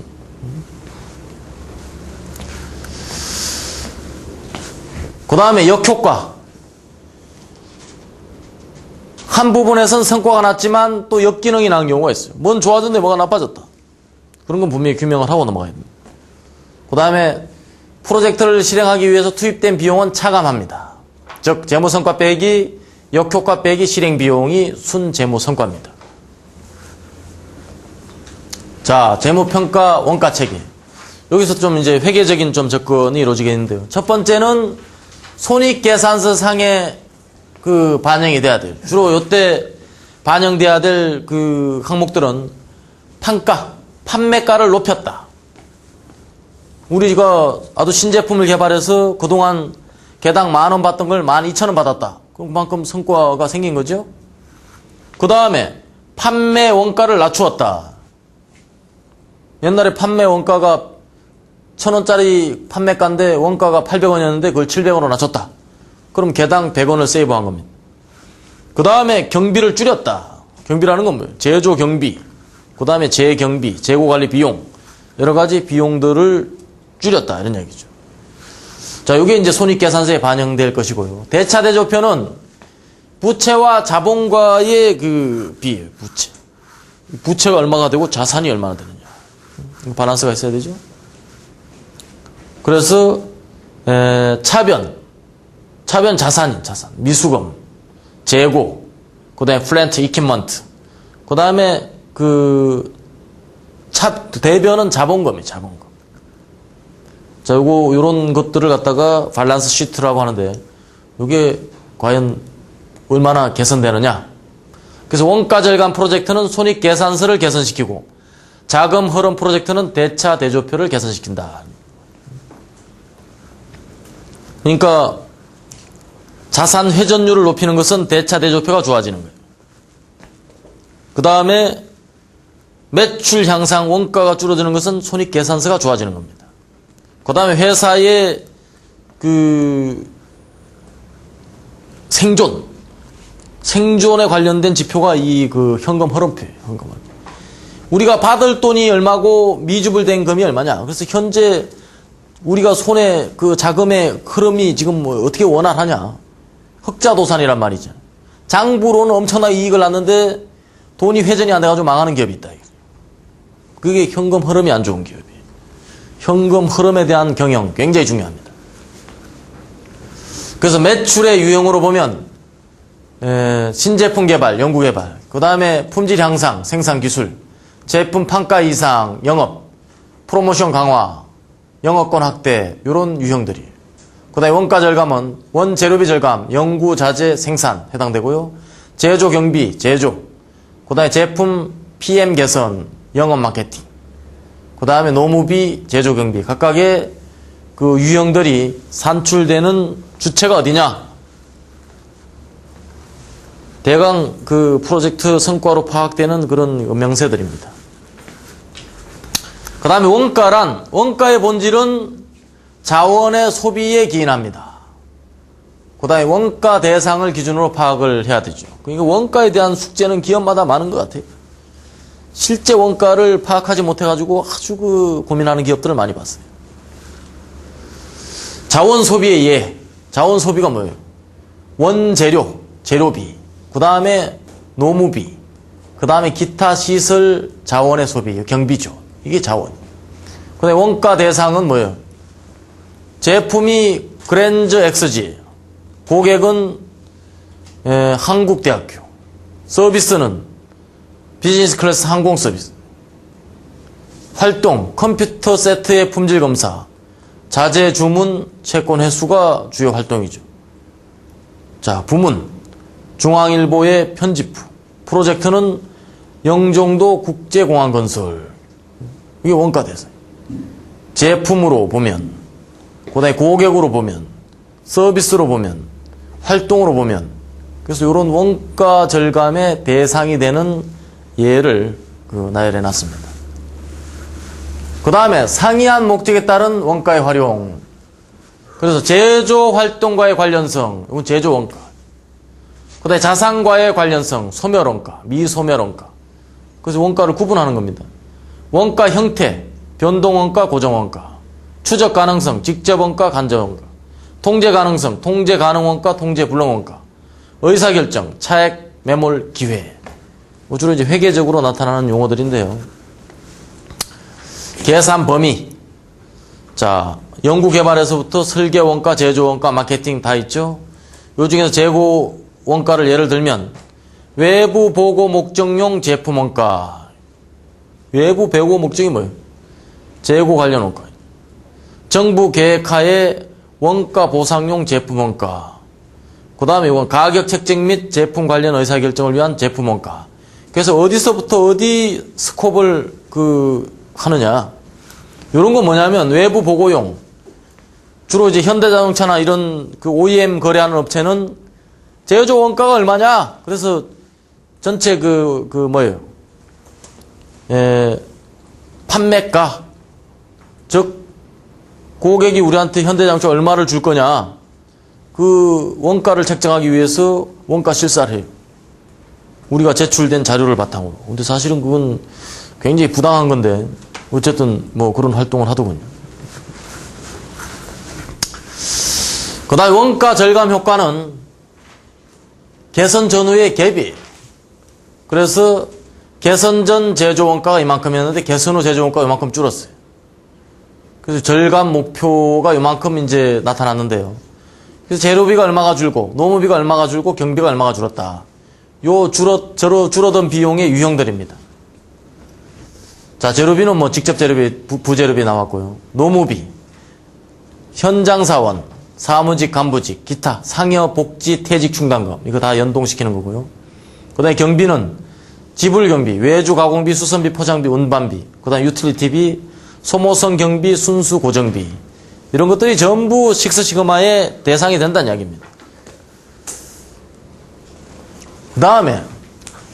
그 다음에 역효과. 한 부분에선 성과가 났지만 또 역기능이 난 경우가 있어요. 뭔 좋아졌는데 뭐가 나빠졌다. 그런 건 분명히 규명을 하고 넘어가야 됩니다. 그 다음에 프로젝트를 실행하기 위해서 투입된 비용은 차감합니다. 즉 재무성과 빼기 역효과 빼기 실행비용이 순재무성과입니다. 자, 재무평가 원가체계. 여기서 좀 이제 회계적인 좀 접근이 이루어지겠는데요. 첫 번째는 손익계산서 상에 그 반영이 돼야 돼요. 주로 요때 반영돼야 될 그 항목들은 판가, 판매가를 높였다. 우리가 아주 신제품을 개발해서 그동안 개당 10,000원 받던 걸 12,000원 받았다. 그만큼 성과가 생긴 거죠. 그 다음에 판매 원가를 낮추었다. 옛날에 판매 원가가 1,000원짜리 판매가인데 원가가 800원이었는데 그걸 700원으로 낮췄다. 그럼 개당 100원을 세이브한 겁니다. 그 다음에 경비를 줄였다. 경비라는 건 뭐예요? 제조 경비, 그 다음에 재경비, 재고관리 비용, 여러 가지 비용들을 줄였다. 이런 얘기죠. 자, 이게 이제 손익계산서에 반영될 것이고요. 대차대조표는 부채와 자본과의 그 비예요. 부채가 얼마가 되고 자산이 얼마나 되느냐. 밸런스가 있어야 되죠. 그래서 차변 자산, 미수금, 재고, 그 다음에 플랜트 이퀴먼트, 그 다음에 대변은 자본금이에요. 자본금. 자, 요런 것들을 갖다가 밸런스 시트라고 하는데, 이게 과연 얼마나 개선되느냐. 그래서 원가 절감 프로젝트는 손익 계산서를 개선시키고, 자금 흐름 프로젝트는 대차 대조표를 개선시킨다. 그러니까 자산 회전율을 높이는 것은 대차 대조표가 좋아지는 거예요. 그 다음에 매출 향상, 원가가 줄어드는 것은 손익 계산서가 좋아지는 겁니다. 그 다음에 회사의 생존에 관련된 지표가 이 현금 흐름표예요. 현금 흐름. 우리가 받을 돈이 얼마고 미주불된 금이 얼마냐. 그래서 현재 우리가 손에 자금의 흐름이 지금 어떻게 원활하냐. 흑자도산이란 말이죠. 장부로는 엄청나게 이익을 났는데 돈이 회전이 안 돼가지고 망하는 기업이 있다. 그게 현금 흐름이 안 좋은 기업이에요. 현금 흐름에 대한 경영 굉장히 중요합니다. 그래서 매출의 유형으로 보면 신제품 개발, 연구 개발, 그 다음에 품질 향상, 생산 기술, 제품 판가 이상, 영업, 프로모션 강화, 영업권 확대, 이런 유형들이에요. 그 다음에 원가 절감은 원재료비 절감, 연구 자재 생산 해당되고요. 제조 경비, 제조, 그 다음에 제품 PM 개선, 영업 마케팅, 그 다음에 노무비, 제조 경비, 각각의 유형들이 산출되는 주체가 어디냐? 대강 프로젝트 성과로 파악되는 그런 명세들입니다. 그 다음에 원가의 본질은 자원의 소비에 기인합니다. 그 다음에 원가 대상을 기준으로 파악을 해야 되죠. 그러니까 원가에 대한 숙제는 기업마다 많은 것 같아요. 실제 원가를 파악하지 못해가지고 아주 고민하는 기업들을 많이 봤어요. 자원 소비의 예. 자원 소비가 뭐예요? 원재료, 재료비, 그 다음에 노무비, 그 다음에 기타 시설 자원의 소비, 경비죠. 이게 자원. 그 다음에 원가 대상은 뭐예요? 제품이 그랜저 엑스지예요. 고객은 한국대학교. 서비스는 비즈니스 클래스 항공 서비스. 활동, 컴퓨터 세트의 품질 검사, 자재 주문, 채권 회수가 주요 활동이죠. 자, 부문, 중앙일보의 편집부, 프로젝트는 영종도 국제공항 건설. 이게 원가 대상. 제품으로 보면, 그다음에 고객으로 보면, 서비스로 보면, 활동으로 보면, 그래서 이런 원가 절감의 대상이 되는 예를 나열해 놨습니다. 그 다음에 상이한 목적에 따른 원가의 활용. 그래서 제조 활동과의 관련성, 이건 제조 원가. 그 다음에 자산과의 관련성, 소멸 원가, 미소멸 원가. 그래서 원가를 구분하는 겁니다. 원가 형태, 변동 원가, 고정 원가. 추적 가능성, 직접 원가, 간접 원가. 통제 가능성, 통제 가능 원가, 통제 불능 원가. 의사결정, 차액, 매몰, 기회. 주로 이제 회계적으로 나타나는 용어들인데요. 계산 범위. 자, 연구 개발에서부터 설계 원가, 제조 원가, 마케팅 다 있죠. 요 중에서 재고 원가를 예를 들면 외부 보고 목적용 제품 원가. 외부 보고 목적이 뭐예요? 재고 관련 원가. 정부 계획하에 원가 보상용 제품 원가. 그 다음에 이건 가격 책정 및 제품 관련 의사결정을 위한 제품 원가. 그래서 어디서부터 어디 스콥을 하느냐. 이런 건 뭐냐면 외부 보고용. 주로 이제 현대자동차나 이런 OEM 거래하는 업체는 제조 원가가 얼마냐. 그래서 전체 뭐예요? 판매가. 즉, 고객이 우리한테 현대자동차 얼마를 줄 거냐, 그 원가를 책정하기 위해서 원가 실사를 해요. 우리가 제출된 자료를 바탕으로. 근데 사실은 그건 굉장히 부당한 건데 어쨌든 뭐 그런 활동을 하더군요. 그 다음에 원가 절감 효과는 개선 전후의 갭이에요. 그래서 개선 전 제조 원가가 이만큼이었는데 개선 후 제조 원가가 이만큼 줄었어요. 그래서 절감 목표가 이만큼 이제 나타났는데요. 그래서 재료비가 얼마가 줄고 노무비가 얼마가 줄고 경비가 얼마가 줄었다. 요 줄어든 비용의 유형들입니다. 자, 재료비는 뭐 직접 재료비, 부재료비 나왔고요. 노무비, 현장 사원, 사무직, 간부직, 기타, 상여, 복지, 퇴직 충당금 이거 다 연동시키는 거고요. 그 다음에 경비는 지불 경비, 외주 가공비, 수선비, 포장비, 운반비, 그 다음에 유틸리티비, 소모성 경비, 순수 고정비 이런 것들이 전부 식스시그마의 대상이 된다는 이야기입니다. 그 다음에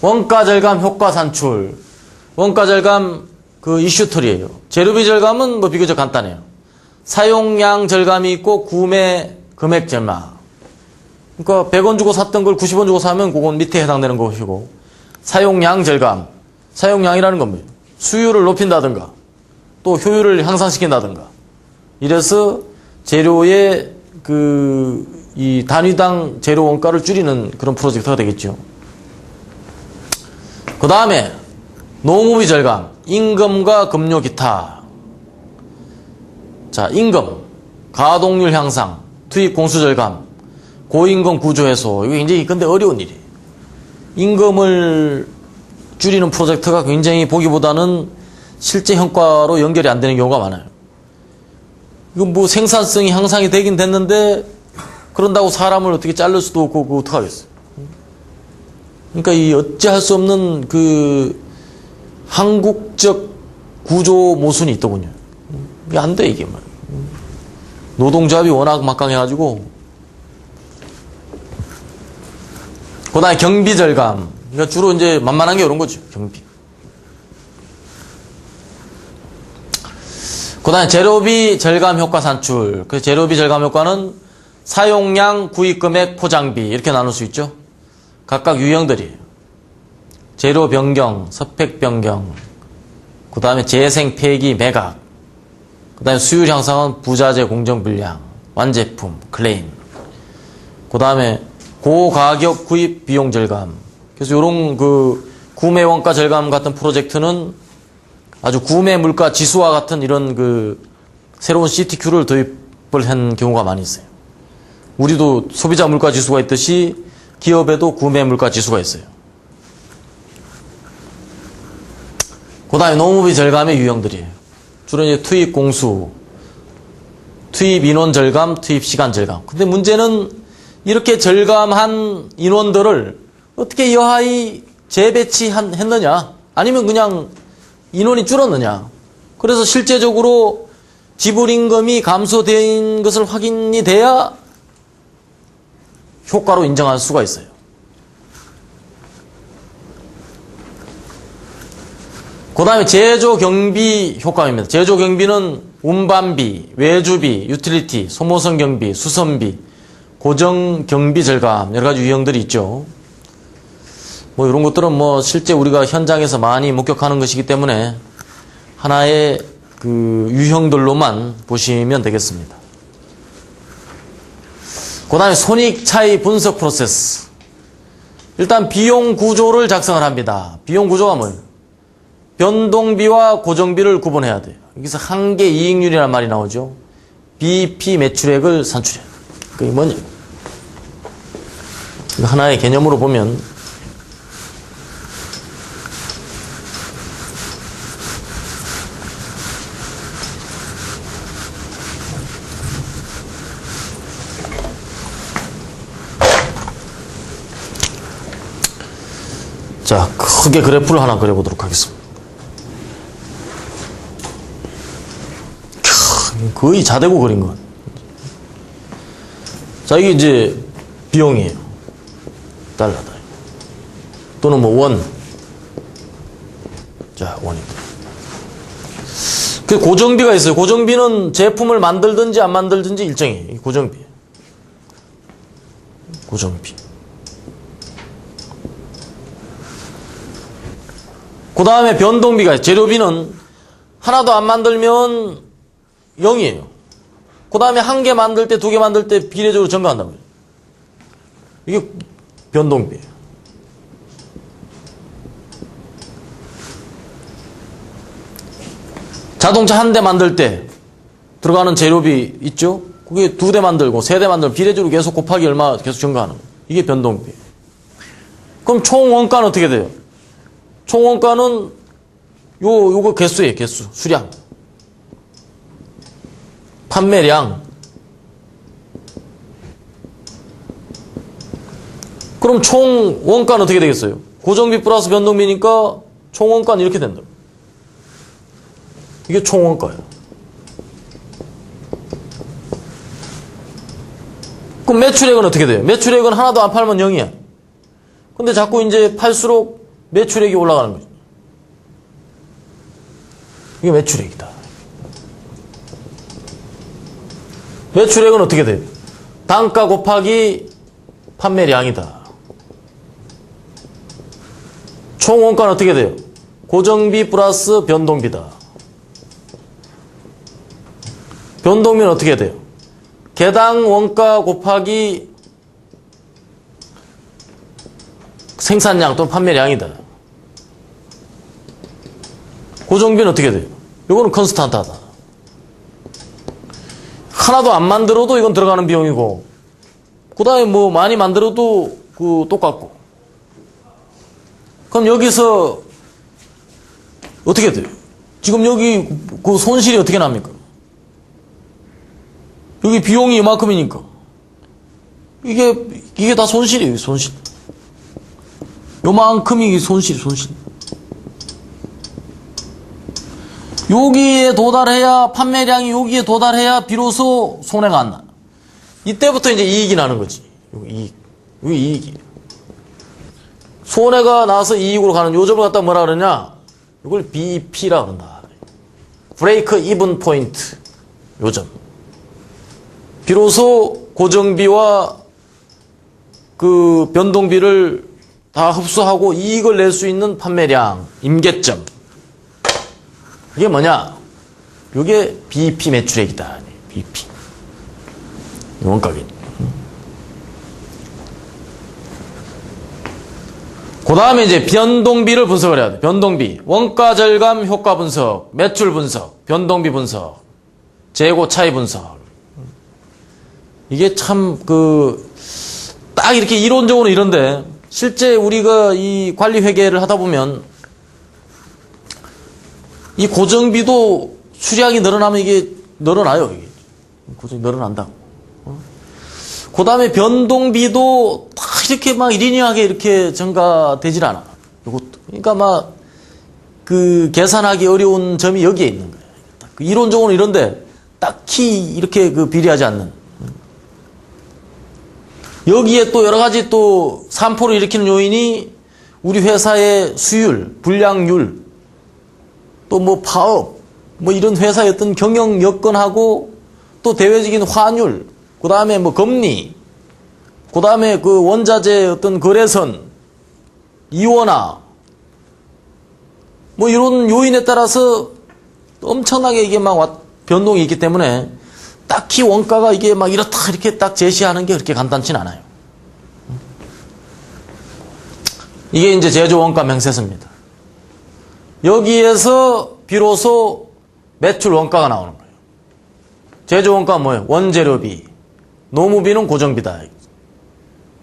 원가 절감 효과 산출. 원가 절감 그 이슈털이에요. 재료비 절감은 뭐 비교적 간단해요. 사용량 절감이 있고 구매 금액 절감. 그러니까 100원 주고 샀던 걸 90원 주고 사면 그건 밑에 해당되는 것이고, 사용량 절감. 사용량이라는 건 뭐예요? 수율을 높인다든가 또 효율을 향상시킨다든가 이래서 재료의 이 단위당 재료 원가를 줄이는 그런 프로젝트가 되겠죠. 그 다음에 노무비 절감, 임금과 급료 기타. 자, 임금, 가동률 향상, 투입 공수 절감, 고임금 구조 해소. 이거 굉장히 근데 어려운 일이에요. 임금을 줄이는 프로젝트가 굉장히 보기보다는 실제 효과로 연결이 안 되는 경우가 많아요. 이건 뭐 생산성이 향상이 되긴 됐는데 그런다고 사람을 어떻게 자를 수도 없고 그거 어떡하겠어요. 그러니까 이 어찌할 수 없는 그 한국적 구조 모순이 있더군요. 이게 안 돼, 이게 말이에요. 노동조합이 워낙 막강해가지고. 그 다음에 경비 절감. 그러니까 주로 이제 만만한 게 이런 거죠, 경비. 그 다음에 재료비 절감 효과 산출. 그 재료비 절감 효과는 사용량, 구입금액, 포장비 이렇게 나눌 수 있죠. 각각 유형들이에요. 재료 변경, 스펙 변경, 그 다음에 재생, 폐기, 매각, 그 다음에 수율 향상은 부자재 공정 불량, 완제품, 클레임, 그 다음에 고가격 구입 비용 절감. 그래서 이런 그 구매 원가 절감 같은 프로젝트는 아주 구매 물가 지수와 같은 이런 그 새로운 CTQ를 도입을 한 경우가 많이 있어요. 우리도 소비자 물가 지수가 있듯이 기업에도 구매 물가 지수가 있어요. 그 다음에 노무비 절감의 유형들이에요. 주로 이제 투입 공수, 투입 인원 절감, 투입 시간 절감. 근데 문제는 이렇게 절감한 인원들을 어떻게 여하이 재배치했느냐, 아니면 그냥 인원이 줄었느냐. 그래서 실제적으로 지불 임금이 감소된 것을 확인이 돼야 효과로 인정할 수가 있어요. 그 다음에 제조 경비 효과입니다. 제조 경비는 운반비, 외주비, 유틸리티, 소모성 경비, 수선비, 고정 경비 절감 여러 가지 유형들이 있죠. 뭐 이런 것들은 뭐 실제 우리가 현장에서 많이 목격하는 것이기 때문에 하나의 그 유형들로만 보시면 되겠습니다. 그 다음에 손익 차이 분석 프로세스. 일단 비용 구조를 작성을 합니다. 비용 구조가 뭐예요? 변동비와 고정비를 구분해야 돼요. 여기서 한계 이익률이라는 말이 나오죠. BP 매출액을 산출해야 돼요. 그게 뭐냐? 이거 하나의 개념으로 보면 자, 크게 그래프를 하나 그려보도록 하겠습니다. 거의 자대고 그린 것. 자, 이게 이제 비용이에요. 달러다. 또는 뭐 원. 자, 원입니다. 그 고정비가 있어요. 고정비는 제품을 만들든지 안 만들든지 일정해요. 이 고정비. 고정비. 그 다음에 변동비가 있어요. 재료비는 하나도 안 만들면 0이에요. 그 다음에 한 개 만들 때, 두 개 만들 때 비례적으로 증가한단 말이에요. 이게 변동비예요. 자동차 한 대 만들 때 들어가는 재료비 있죠? 그게 두 대 만들고 세 대 만들고 비례적으로 계속 곱하기 얼마 계속 증가하는 거예요. 이게 변동비예요. 그럼 총 원가는 어떻게 돼요? 총 원가는 요거 개수예요. 개수. 수량. 판매량. 그럼 총 원가는 어떻게 되겠어요? 고정비 플러스 변동비니까 총 원가는 이렇게 된다. 이게 총 원가예요. 그럼 매출액은 어떻게 돼요? 매출액은 하나도 안 팔면 0이야. 근데 자꾸 이제 팔수록 매출액이 올라가는 거죠. 이게 매출액이다. 매출액은 어떻게 돼요? 단가 곱하기 판매량이다. 총 원가는 어떻게 돼요? 고정비 플러스 변동비다. 변동비는 어떻게 돼요? 개당 원가 곱하기 생산량 또는 판매량이다. 고정비는 어떻게 돼요? 이거는 컨스탄트하다. 하나도 안 만들어도 이건 들어가는 비용이고, 그 다음에 뭐 많이 만들어도 똑같고. 그럼 여기서 어떻게 돼요? 지금 여기 그 손실이 어떻게 납니까? 여기 비용이 이만큼이니까. 이게 다 손실이에요, 손실. 요만큼이 손실. 여기에 도달해야, 판매량이 여기에 도달해야 비로소 손해가 안 나. 이때부터 이제 이익이 나는 거지. 여기 이익이에요. 손해가 나서 이익으로 가는 요점을 갖다 뭐라 그러냐? 이걸 BEP라 그런다. 브레이크 이븐 포인트. 요점. 비로소 고정비와 그 변동비를 다 흡수하고 이익을 낼 수 있는 판매량, 임계점. 이게 뭐냐? 이게 BEP 매출액이다. BEP. 원가액. 그 다음에 이제 변동비를 분석을 해야 돼. 변동비. 원가 절감 효과 분석, 매출 분석, 변동비 분석, 재고 차이 분석. 이게 참 딱 이렇게 이론적으로 이런데 실제 우리가 이 관리 회계를 하다 보면 이 고정비도 수량이 늘어나면 이게 늘어나요. 이게. 고정이 늘어난다고. 그 다음에 변동비도 다 이렇게 막 리니어하게 이렇게 증가되질 않아. 이것도. 그러니까 막 계산하기 어려운 점이 여기에 있는 거예요. 이론적으로 이런데 딱히 이렇게 비례하지 않는. 여기에 또 여러 가지 또 산포를 일으키는 요인이 우리 회사의 수율, 불량률, 또 뭐 파업, 뭐 이런 회사의 어떤 경영 여건하고 또 대외적인 환율, 그 다음에 뭐 금리, 그 다음에 원자재 어떤 거래선, 이원화, 뭐 이런 요인에 따라서 엄청나게 이게 막 변동이 있기 때문에 딱히 원가가 이게 막 이렇다 이렇게 딱 제시하는 게 그렇게 간단치는 않아요. 이게 이제 제조 원가 명세서입니다. 여기에서 비로소 매출 원가가 나오는 거예요. 제조 원가가 뭐예요? 원재료비, 노무비는 고정비다.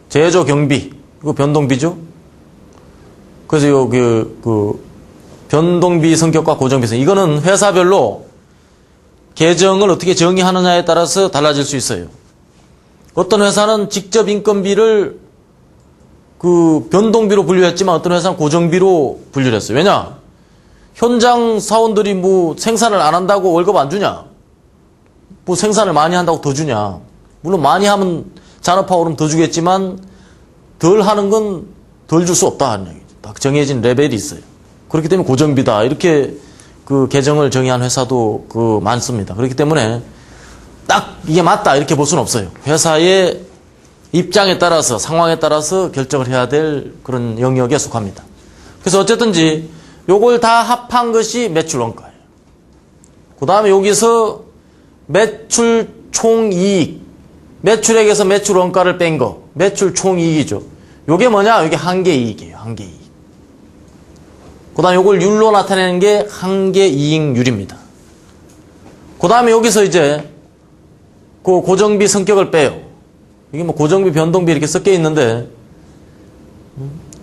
제조 경비, 이거 변동비죠? 그래서 변동비 성격과 고정비 성격. 이거는 회사별로 계정을 어떻게 정의하느냐에 따라서 달라질 수 있어요. 어떤 회사는 직접 인건비를 변동비로 분류했지만 어떤 회사는 고정비로 분류를 했어요. 왜냐? 현장 사원들이 뭐 생산을 안 한다고 월급 안 주냐? 뭐 생산을 많이 한다고 더 주냐? 물론 많이 하면 잔업하고 그러면 더 주겠지만 덜 하는 건 덜 줄 수 없다 하는 얘기죠. 딱 정해진 레벨이 있어요. 그렇기 때문에 고정비다. 이렇게 그 계정을 정의한 회사도 많습니다. 그렇기 때문에 딱 이게 맞다 이렇게 볼 수는 없어요. 회사의 입장에 따라서 상황에 따라서 결정을 해야 될 그런 영역에 속합니다. 그래서 어쨌든지 요걸 다 합한 것이 매출 원가예요. 그 다음에 여기서 매출 총이익, 매출액에서 매출 원가를 뺀 거, 매출 총이익이죠. 요게 뭐냐? 요게 한계이익이에요. 한계이익. 그 다음에 요걸 율로 나타내는 게 한계이익률입니다. 그 다음에 여기서 이제 그 고정비 성격을 빼요. 이게 뭐 고정비, 변동비 이렇게 섞여 있는데,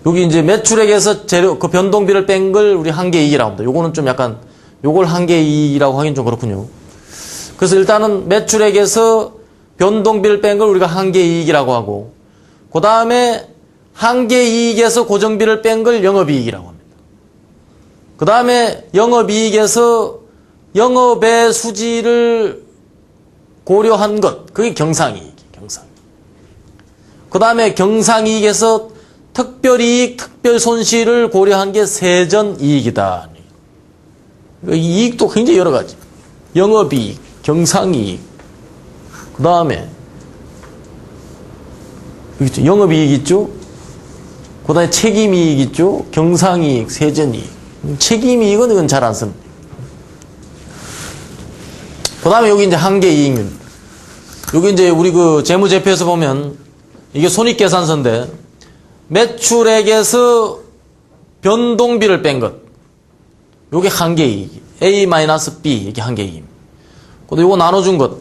여기 이제 매출액에서 재료, 그 변동비를 뺀 걸 우리 한계이익이라고 합니다. 요거는 좀 약간, 요걸 한계이익이라고 하긴 좀 그렇군요. 그래서 일단은 매출액에서 변동비를 뺀 걸 우리가 한계이익이라고 하고, 그 다음에 한계이익에서 고정비를 뺀 걸 영업이익이라고 합니다. 그 다음에 영업이익에서 영업의 수지를 고려한 것, 그게 경상이익이에요. 경상이익. 그 다음에 경상이익에서 특별이익, 특별손실을 고려한 게 세전이익이다. 이익도 굉장히 여러 가지. 영업이익, 경상이익, 그 다음에 영업이익 있죠? 그 다음에 책임이익 있죠? 경상이익, 세전이익. 책임이익은 이건 잘 안 씁니다. 그 다음에 여기 이제 한계이익률. 여기 이제 우리 그 재무제표에서 보면 이게 손익계산서인데 매출액에서 변동비를 뺀 것. 요게 한계이익. A-B 이게 한계이익입니다. 근데 요거 나눠준 것.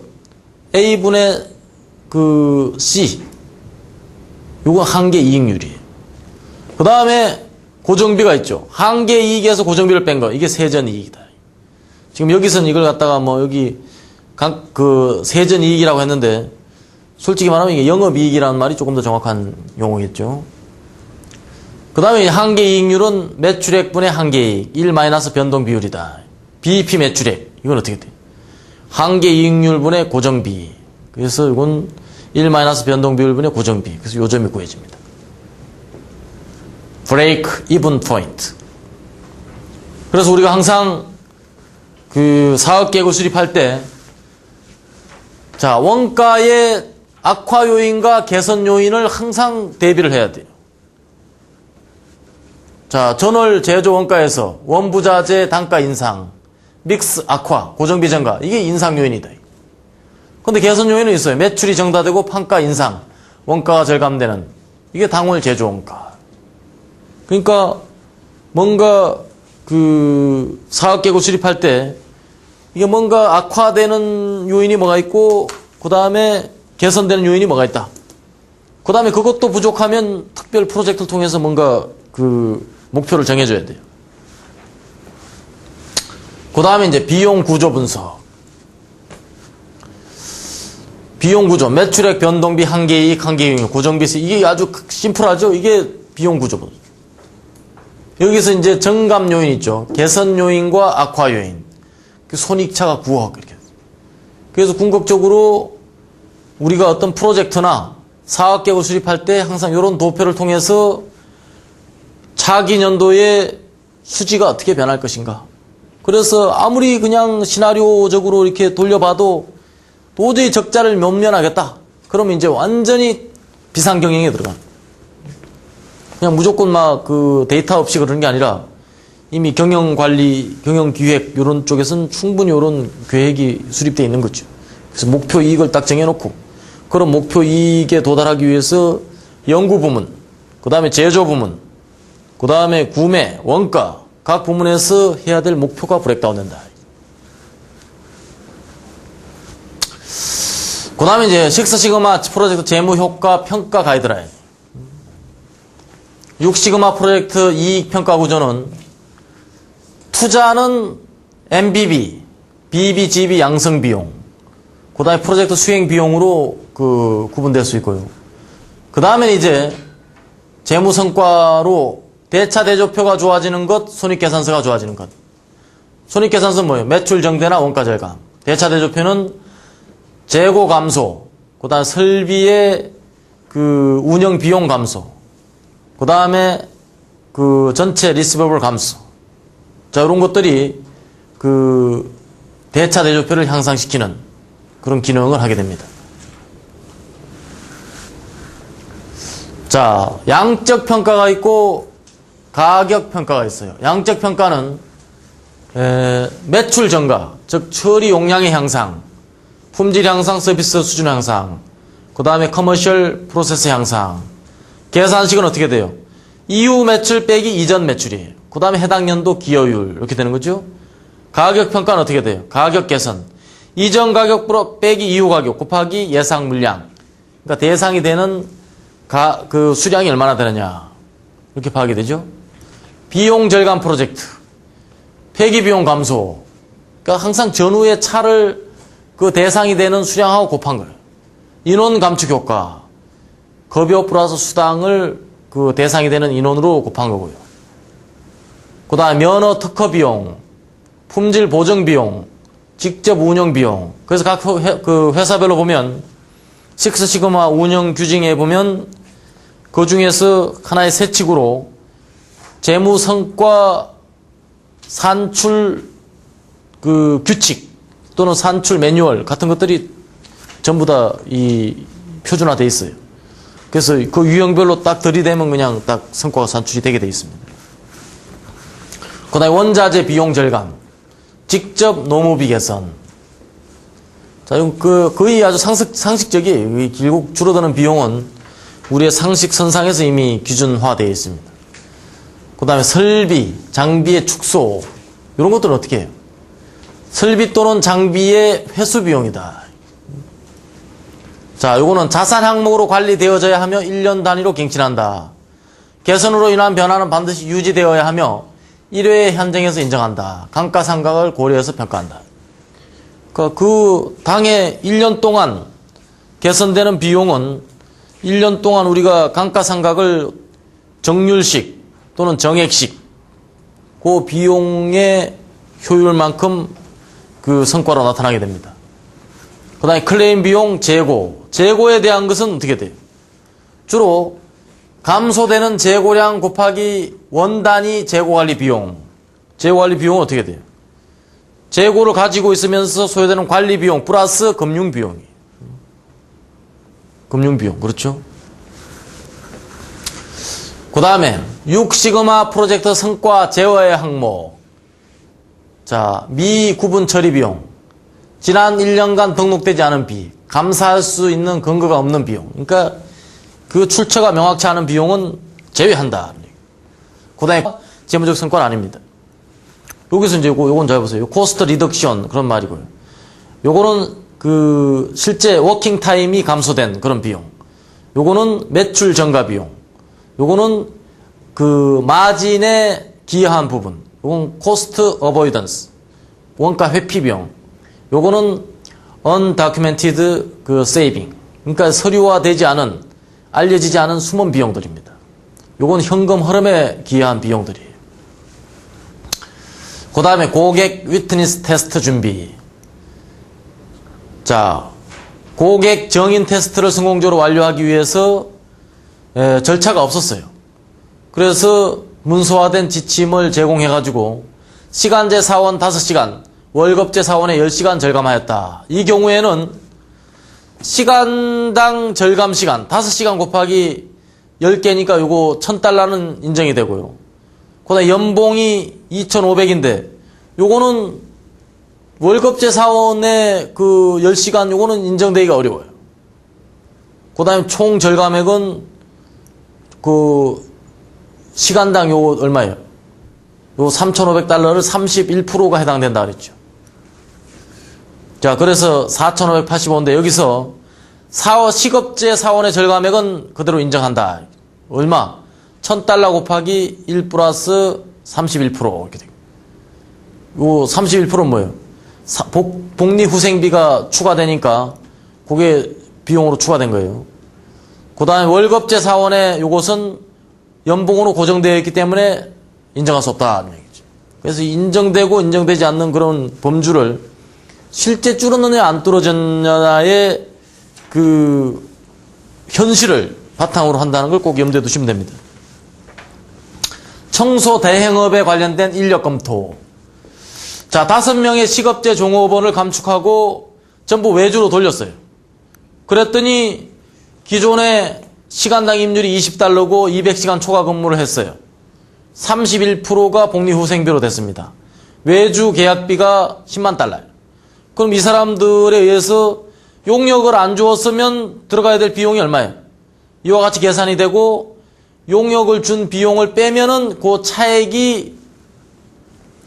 A분의 그 C. 요거 한계이익률이에요. 그 다음에 고정비가 있죠. 한계이익에서 고정비를 뺀 거. 이게 세전이익이다. 지금 여기서는 이걸 갖다가 뭐 여기 그 세전이익이라고 했는데 솔직히 말하면 이게 영업이익이라는 말이 조금 더 정확한 용어겠죠. 그 다음에 한계이익률은 매출액분의 한계이익 1 마이너스 변동비율이다. BEP 매출액. 이건 어떻게 돼? 한계이익률분의 고정비. 그래서 이건 1 마이너스 변동비율분의 고정비. 그래서 요점이 구해집니다. 브레이크 이븐 포인트. 그래서 우리가 항상 그 사업계획을 수립할 때 자, 원가의 악화 요인과 개선 요인을 항상 대비를 해야 돼요. 자, 전월 제조 원가에서 원부자재 단가 인상, 믹스 악화, 고정비 증가, 이게 인상 요인이다. 근데 개선 요인은 있어요. 매출이 증가되고 판가 인상, 원가가 절감되는, 이게 당월 제조 원가. 그러니까 뭔가 그 사업계획을 수립할 때 이게 뭔가 악화되는 요인이 뭐가 있고 그 다음에 개선되는 요인이 뭐가 있다. 그 다음에 그것도 부족하면 특별 프로젝트를 통해서 뭔가 그 목표를 정해줘야 돼요. 그 다음에 이제 비용 구조 분석. 비용 구조, 매출액 변동비, 한계이익, 한계이익, 고정비세. 이게 아주 심플하죠? 이게 비용 구조 분석. 여기서 이제 정감 요인 있죠. 개선 요인과 악화 요인. 그 손익차가 9억 이렇게. 그래서 궁극적으로 우리가 어떤 프로젝트나 사업계획을 수립할 때 항상 이런 도표를 통해서 차기 년도의 수지가 어떻게 변할 것인가. 그래서 아무리 그냥 시나리오적으로 이렇게 돌려봐도 도저히 적자를 면면하겠다. 그러면 이제 완전히 비상경영에 들어가. 그냥 무조건 막 그 데이터 없이 그러는 게 아니라 이미 경영관리, 경영기획 이런 쪽에서는 충분히 이런 계획이 수립되어 있는 거죠. 그래서 목표 이익을 딱 정해놓고 그런 목표 이익에 도달하기 위해서 연구부문, 그 다음에 제조부문, 그 다음에 구매, 원가 각 부문에서 해야 될 목표가 브레이크다운 된다. 그 다음에 이제 식스시그마 프로젝트 재무효과 평가 가이드라인. 6시그마 프로젝트 이익평가 구조는 투자는 MBB, BBGB 양성비용, 그 다음에 프로젝트 수행비용으로 구분될 수 있고요. 그 다음에 이제 재무성과로 대차대조표가 좋아지는 것, 손익계산서가 좋아지는 것. 손익계산서는 뭐예요? 매출 정대나 원가 절감. 대차대조표는 재고 감소, 그 다음에 설비의 운영 비용 감소, 그 다음에 전체 리시버블 감소. 자, 이런 것들이 그 대차 대조표를 향상시키는 그런 기능을 하게 됩니다. 자, 양적 평가가 있고 가격 평가가 있어요. 양적 평가는 매출 증가, 즉 처리 용량의 향상, 품질 향상, 서비스 수준 향상, 그 다음에 커머셜 프로세스 향상. 계산식은 어떻게 돼요? 이후 매출 빼기 이전 매출이에요. 그 다음에 해당 연도 기여율 이렇게 되는 거죠. 가격 평가는 어떻게 돼요? 가격 개선, 이전 가격 빼기 이후 가격 곱하기 예상 물량. 그러니까 대상이 되는 그 수량이 얼마나 되느냐 이렇게 파악이 되죠. 비용 절감 프로젝트, 폐기 비용 감소. 그러니까 항상 전후의 차를 그 대상이 되는 수량하고 곱한 거예요. 인원 감축 효과, 급여 플러스 수당을 그 대상이 되는 인원으로 곱한 거고요. 그 다음에 면허 특허 비용, 품질 보증 비용, 직접 운영 비용. 그래서 각 그 회사별로 보면 식스시그마 운영 규정에 보면 그 중에서 하나의 세칙으로 재무 성과 산출 그 규칙 또는 산출 매뉴얼 같은 것들이 전부 다 이 표준화되어 있어요. 그래서 그 유형별로 딱 들이대면 그냥 딱 성과가 산출이 되게 되어 있습니다. 그 다음에 원자재 비용 절감, 직접 노무비 개선. 자, 거의 아주 상식적이에요. 결국 줄어드는 비용은 우리의 상식 선상에서 이미 기준화되어 있습니다. 그 다음에 설비, 장비의 축소. 이런 것들은 어떻게 해요? 설비 또는 장비의 회수 비용이다. 자, 요거는 자산 항목으로 관리되어져야 하며 1년 단위로 갱신한다. 개선으로 인한 변화는 반드시 유지되어야 하며 1회 현장에서 인정한다. 감가상각을 고려해서 평가한다. 그 당해 1년 동안 개선되는 비용은 1년 동안 우리가 감가상각을 정률식 또는 정액식 그 비용의 효율만큼 그 성과로 나타나게 됩니다. 그 다음에 클레임 비용 재고에 대한 것은 어떻게 돼요? 주로 감소되는 재고량 곱하기 원단위 재고관리 비용. 재고관리 비용은 어떻게 돼요? 재고를 가지고 있으면서 소요되는 관리 비용 플러스 금융 비용이에요. 금융 비용, 그렇죠? 그 다음에 6시그마 프로젝트 성과 제어의 항목. 자, 미구분 처리 비용. 지난 1년간 등록되지 않은 비. 감사할 수 있는 근거가 없는 비용. 그러니까 그 출처가 명확치 않은 비용은 제외한다. 그 다음에 재무적 성과는 아닙니다. 여기서 이제 요건 잘 보세요. 코스트 리덕션 그런 말이고요. 요거는 그 실제 워킹 타임이 감소된 그런 비용. 요거는 매출 증가 비용. 요거는 그 마진에 기여한 부분. 요건 코스트 어보이던스. 원가 회피 비용. 요거는 undocumented 그 saving. 그러니까 서류화되지 않은 알려지지 않은 숨은 비용들입니다. 요건 현금 흐름에 기여한 비용들이에요. 그 다음에 고객 위트니스 테스트 준비. 자, 고객 정인 테스트를 성공적으로 완료하기 위해서 절차가 없었어요. 그래서 문서화된 지침을 제공해가지고 시간제 사원 5시간, 월급제 사원에 10시간 절감하였다. 이 경우에는 시간당 절감 시간 5시간 곱하기 10개니까 요거 $1,000는 인정이 되고요. 그 다음에 연봉이 2,500인데 요거는 월급제 사원의 그 10시간 요거는 인정되기가 어려워요. 그 다음에 총 절감액은 그 시간당 요거 얼마예요? 요 $3,500를 31%가 해당된다 그랬죠. 자, 그래서 4,585인데 여기서 시급제 사원의 절감액은 그대로 인정한다. 얼마? $1,000 곱하기 1 플러스 31% 이렇게 되고. 요 31%는 뭐예요? 복리후생비가 추가되니까 그게 비용으로 추가된 거예요. 그 다음에 월급제 사원의 요것은 연봉으로 고정되어 있기 때문에 인정할 수 없다는 얘기죠. 그래서 인정되고 인정되지 않는 그런 범주를 실제 줄었느냐 안 뚫어졌느냐의 그 현실을 바탕으로 한다는 걸 꼭 염두에 두시면 됩니다. 청소 대행업에 관련된 인력 검토. 자, 5명의 시급제 종업원을 감축하고 전부 외주로 돌렸어요. 그랬더니 기존에 시간당 임률이 20달러고 200시간 초과 근무를 했어요. 31%가 복리후생비로 됐습니다. 외주 계약비가 10만 달러예요. 그럼 이 사람들에 의해서 용역을 안 주었으면 들어가야 될 비용이 얼마예요? 이와 같이 계산이 되고 용역을 준 비용을 빼면은 그 차액이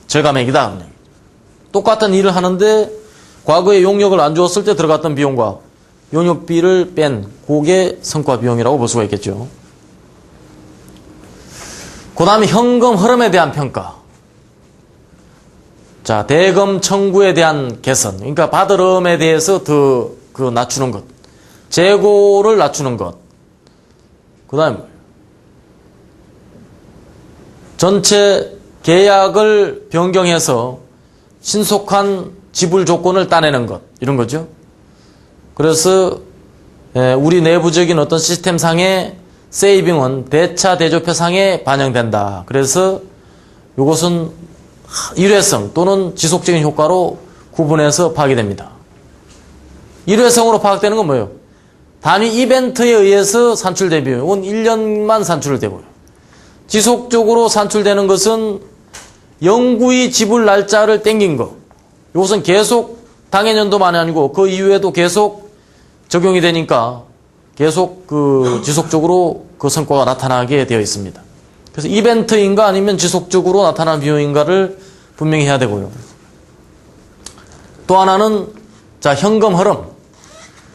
절감액이다. 똑같은 일을 하는데 과거에 용역을 안 주었을 때 들어갔던 비용과 용역비를 뺀 그게 성과 비용이라고 볼 수가 있겠죠. 그 다음에 현금 흐름에 대한 평가. 자, 대금 청구에 대한 개선. 그러니까 받으름에 대해서 더 낮추는 것. 재고를 낮추는 것. 그 다음에 전체 계약을 변경해서 신속한 지불 조건을 따내는 것. 이런 거죠. 그래서 우리 내부적인 어떤 시스템상의 세이빙은 대차 대조표상에 반영된다. 그래서 이것은 일회성 또는 지속적인 효과로 구분해서 파악됩니다. 일회성으로 파악되는 건 뭐예요? 단위 이벤트에 의해서 산출된 비용은 1년만 산출되고요. 지속적으로 산출되는 것은 영구히 지불 날짜를 땡긴 거. 이것은 계속 당해년도만이 아니고 그 이후에도 계속 적용이 되니까 계속 지속적으로 그 성과가 나타나게 되어 있습니다. 그래서 이벤트인가 아니면 지속적으로 나타나는 비용인가를 분명히 해야 되고요. 또 하나는 자, 현금 흐름.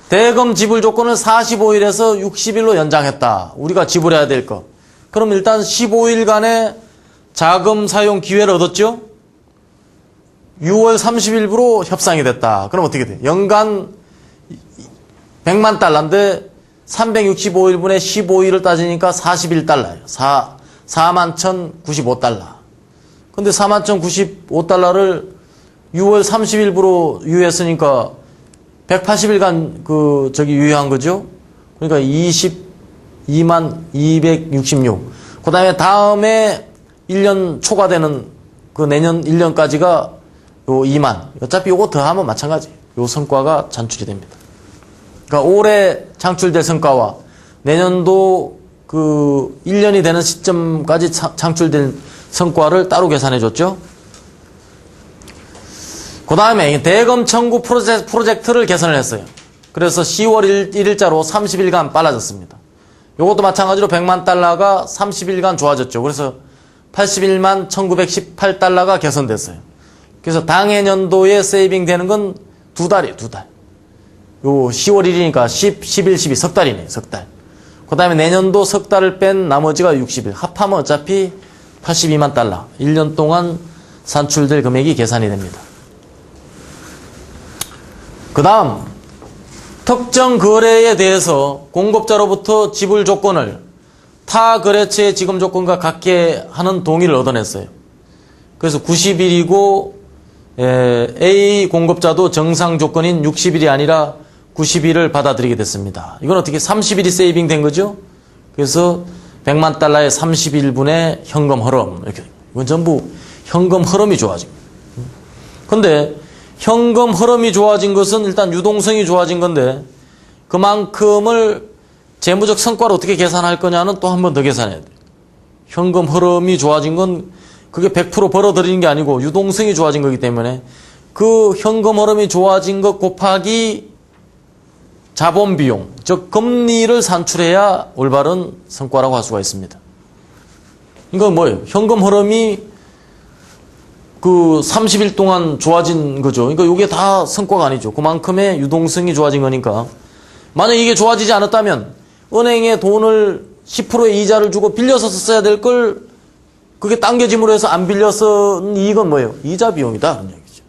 대금 지불 조건을 45일에서 60일로 연장했다. 우리가 지불해야 될 것. 그럼 일단 15일간의 자금 사용 기회를 얻었죠? 6월 30일부로 협상이 됐다. 그럼 어떻게 돼? 연간 100만 달러인데 365일분의 15일을 따지니까 41달러예요. 41,095달러. 근데 41,095달러를 6월 30일부로 유예했으니까 180일간 유예한 거죠? 그러니까 22만 266. 그 다음에 다음에 1년 초과되는 내년 1년까지가 요 2만. 어차피 요거 더하면 마찬가지. 요 성과가 산출이 됩니다. 그러니까 올해 창출될 성과와 내년도 1년이 되는 시점까지 창출될 성과를 따로 계산해 줬죠. 그 다음에 대금 청구 프로젝트를 개선을 했어요. 그래서 10월 1일자로 30일간 빨라졌습니다. 이것도 마찬가지로 100만 달러가 30일간 좋아졌죠. 그래서 81만 1918달러가 개선됐어요. 그래서 당해년도에 세이빙 되는 건 2달이에요. 2달. 요 10월 1일이니까 10, 11, 12 석 달이네요. 석 달. 그 다음에 내년도 석 달을 뺀 나머지가 60일. 합하면 어차피 82만 달러. 1년 동안 산출될 금액이 계산이 됩니다. 그 다음 특정 거래에 대해서 공급자로부터 지불 조건을 타 거래처의 지급 조건과 같게 하는 동의를 얻어냈어요. 그래서 90일이고 A 공급자도 정상 조건인 60일이 아니라 90일을 받아들이게 됐습니다. 이건 어떻게 30일이 세이빙 된 거죠? 그래서 100만 달러의 30일분의 현금 흐름. 이렇게. 이건 전부 현금 흐름이 좋아진 거예요. 근데 현금 흐름이 좋아진 것은 일단 유동성이 좋아진 건데 그만큼을 재무적 성과를 어떻게 계산할 거냐는 또 한 번 더 계산해야 돼요. 현금 흐름이 좋아진 건 그게 100% 벌어들이는 게 아니고 유동성이 좋아진 거기 때문에 그 현금 흐름이 좋아진 것 곱하기 자본 비용, 즉 금리를 산출해야 올바른 성과라고 할 수가 있습니다. 이건 뭐예요? 현금 흐름이 30일 동안 좋아진 거죠. 그러니까 이게 다 성과가 아니죠. 그만큼의 유동성이 좋아진 거니까. 만약 이게 좋아지지 않았다면 은행에 돈을 10%의 이자를 주고 빌려서 썼어야 될 걸 그게 당겨짐으로 해서 안 빌려서 이건 뭐예요? 이자 비용이다. 그런 얘기죠.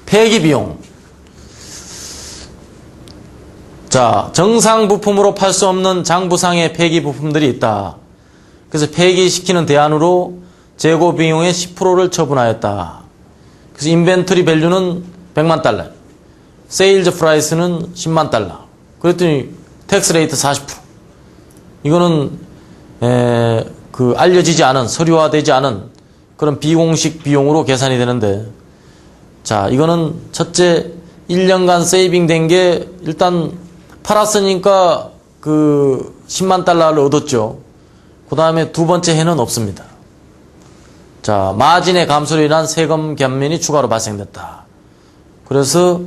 폐기 비용. 자, 정상 부품으로 팔 수 없는 장부상의 폐기 부품들이 있다. 그래서 폐기시키는 대안으로 재고 비용의 10%를 처분하였다. 그래서 인벤토리 밸류는 100만 달러. 세일즈 프라이스는 10만 달러. 그랬더니 텍스 레이트 40%. 이거는 알려지지 않은 서류화되지 않은 그런 비공식 비용으로 계산이 되는데, 자, 이거는 첫째 1년간 세이빙 된 게 일단 팔았으니까 그 10만 달러를 얻었죠. 그 다음에 두 번째 해는 없습니다. 자, 마진의 감소로 인한 세금減免이 추가로 발생됐다. 그래서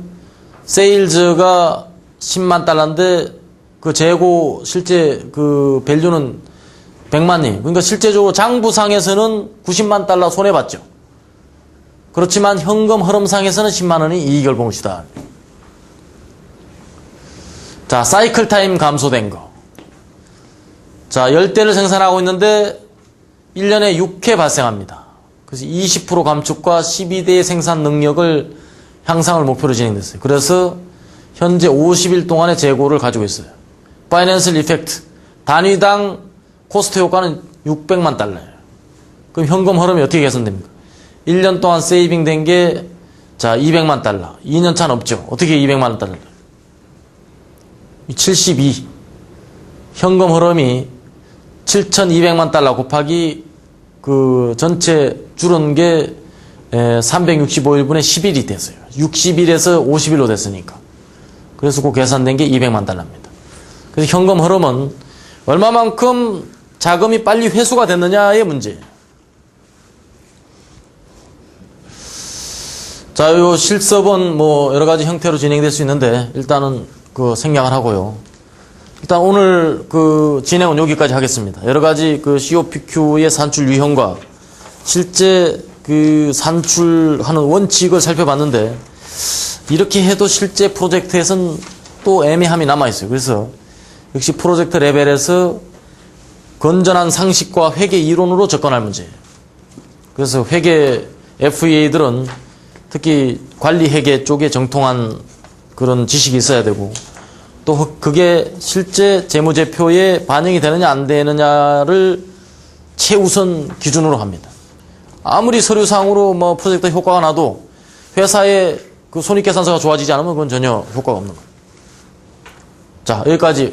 세일즈가 10만 달러인데 그 재고 실제 그 밸류는 100만이. 그러니까 실제적으로 장부상에서는 90만 달러 손해봤죠. 그렇지만 현금 흐름상에서는 10만 원이 이익을 본 것이다. 자, 사이클 타임 감소된 거. 자, 10대를 생산하고 있는데 1년에 6회 발생합니다. 그래서 20% 감축과 12대의 생산 능력을 향상을 목표로 진행됐어요. 그래서 현재 50일 동안의 재고를 가지고 있어요. 파이낸셜 이펙트. 단위당 코스트 효과는 600만 달러예요. 그럼 현금 흐름이 어떻게 개선됩니까? 1년 동안 세이빙 된 게, 자, 200만 달러. 2년 차는 없죠. 어떻게 200만 달러? 72. 현금 흐름이 7,200만 달러 곱하기 그 전체 줄은 게 365일분의 10일이 됐어요. 60일에서 50일로 됐으니까. 그래서 그 계산된 게 200만 달러입니다. 그래서 현금 흐름은 얼마만큼 자금이 빨리 회수가 됐느냐의 문제예요. 자, 요 실습은 뭐 여러 가지 형태로 진행될 수 있는데 일단은 그 생략을 하고요. 일단 오늘 그 진행은 여기까지 하겠습니다. 여러 가지 그 COPQ의 산출 유형과 실제 그 산출하는 원칙을 살펴봤는데 이렇게 해도 실제 프로젝트에서는 또 애매함이 남아있어요. 그래서 역시 프로젝트 레벨에서 건전한 상식과 회계 이론으로 접근할 문제예요. 그래서 회계 FEA들은 특히 관리 회계 쪽에 정통한 그런 지식이 있어야 되고 또 그게 실제 재무제표에 반영이 되느냐 안 되느냐를 최우선 기준으로 합니다. 아무리 서류상으로 뭐 프로젝트 효과가 나도 회사의 그 손익계산서가 좋아지지 않으면 그건 전혀 효과가 없는 거예요. 자, 여기까지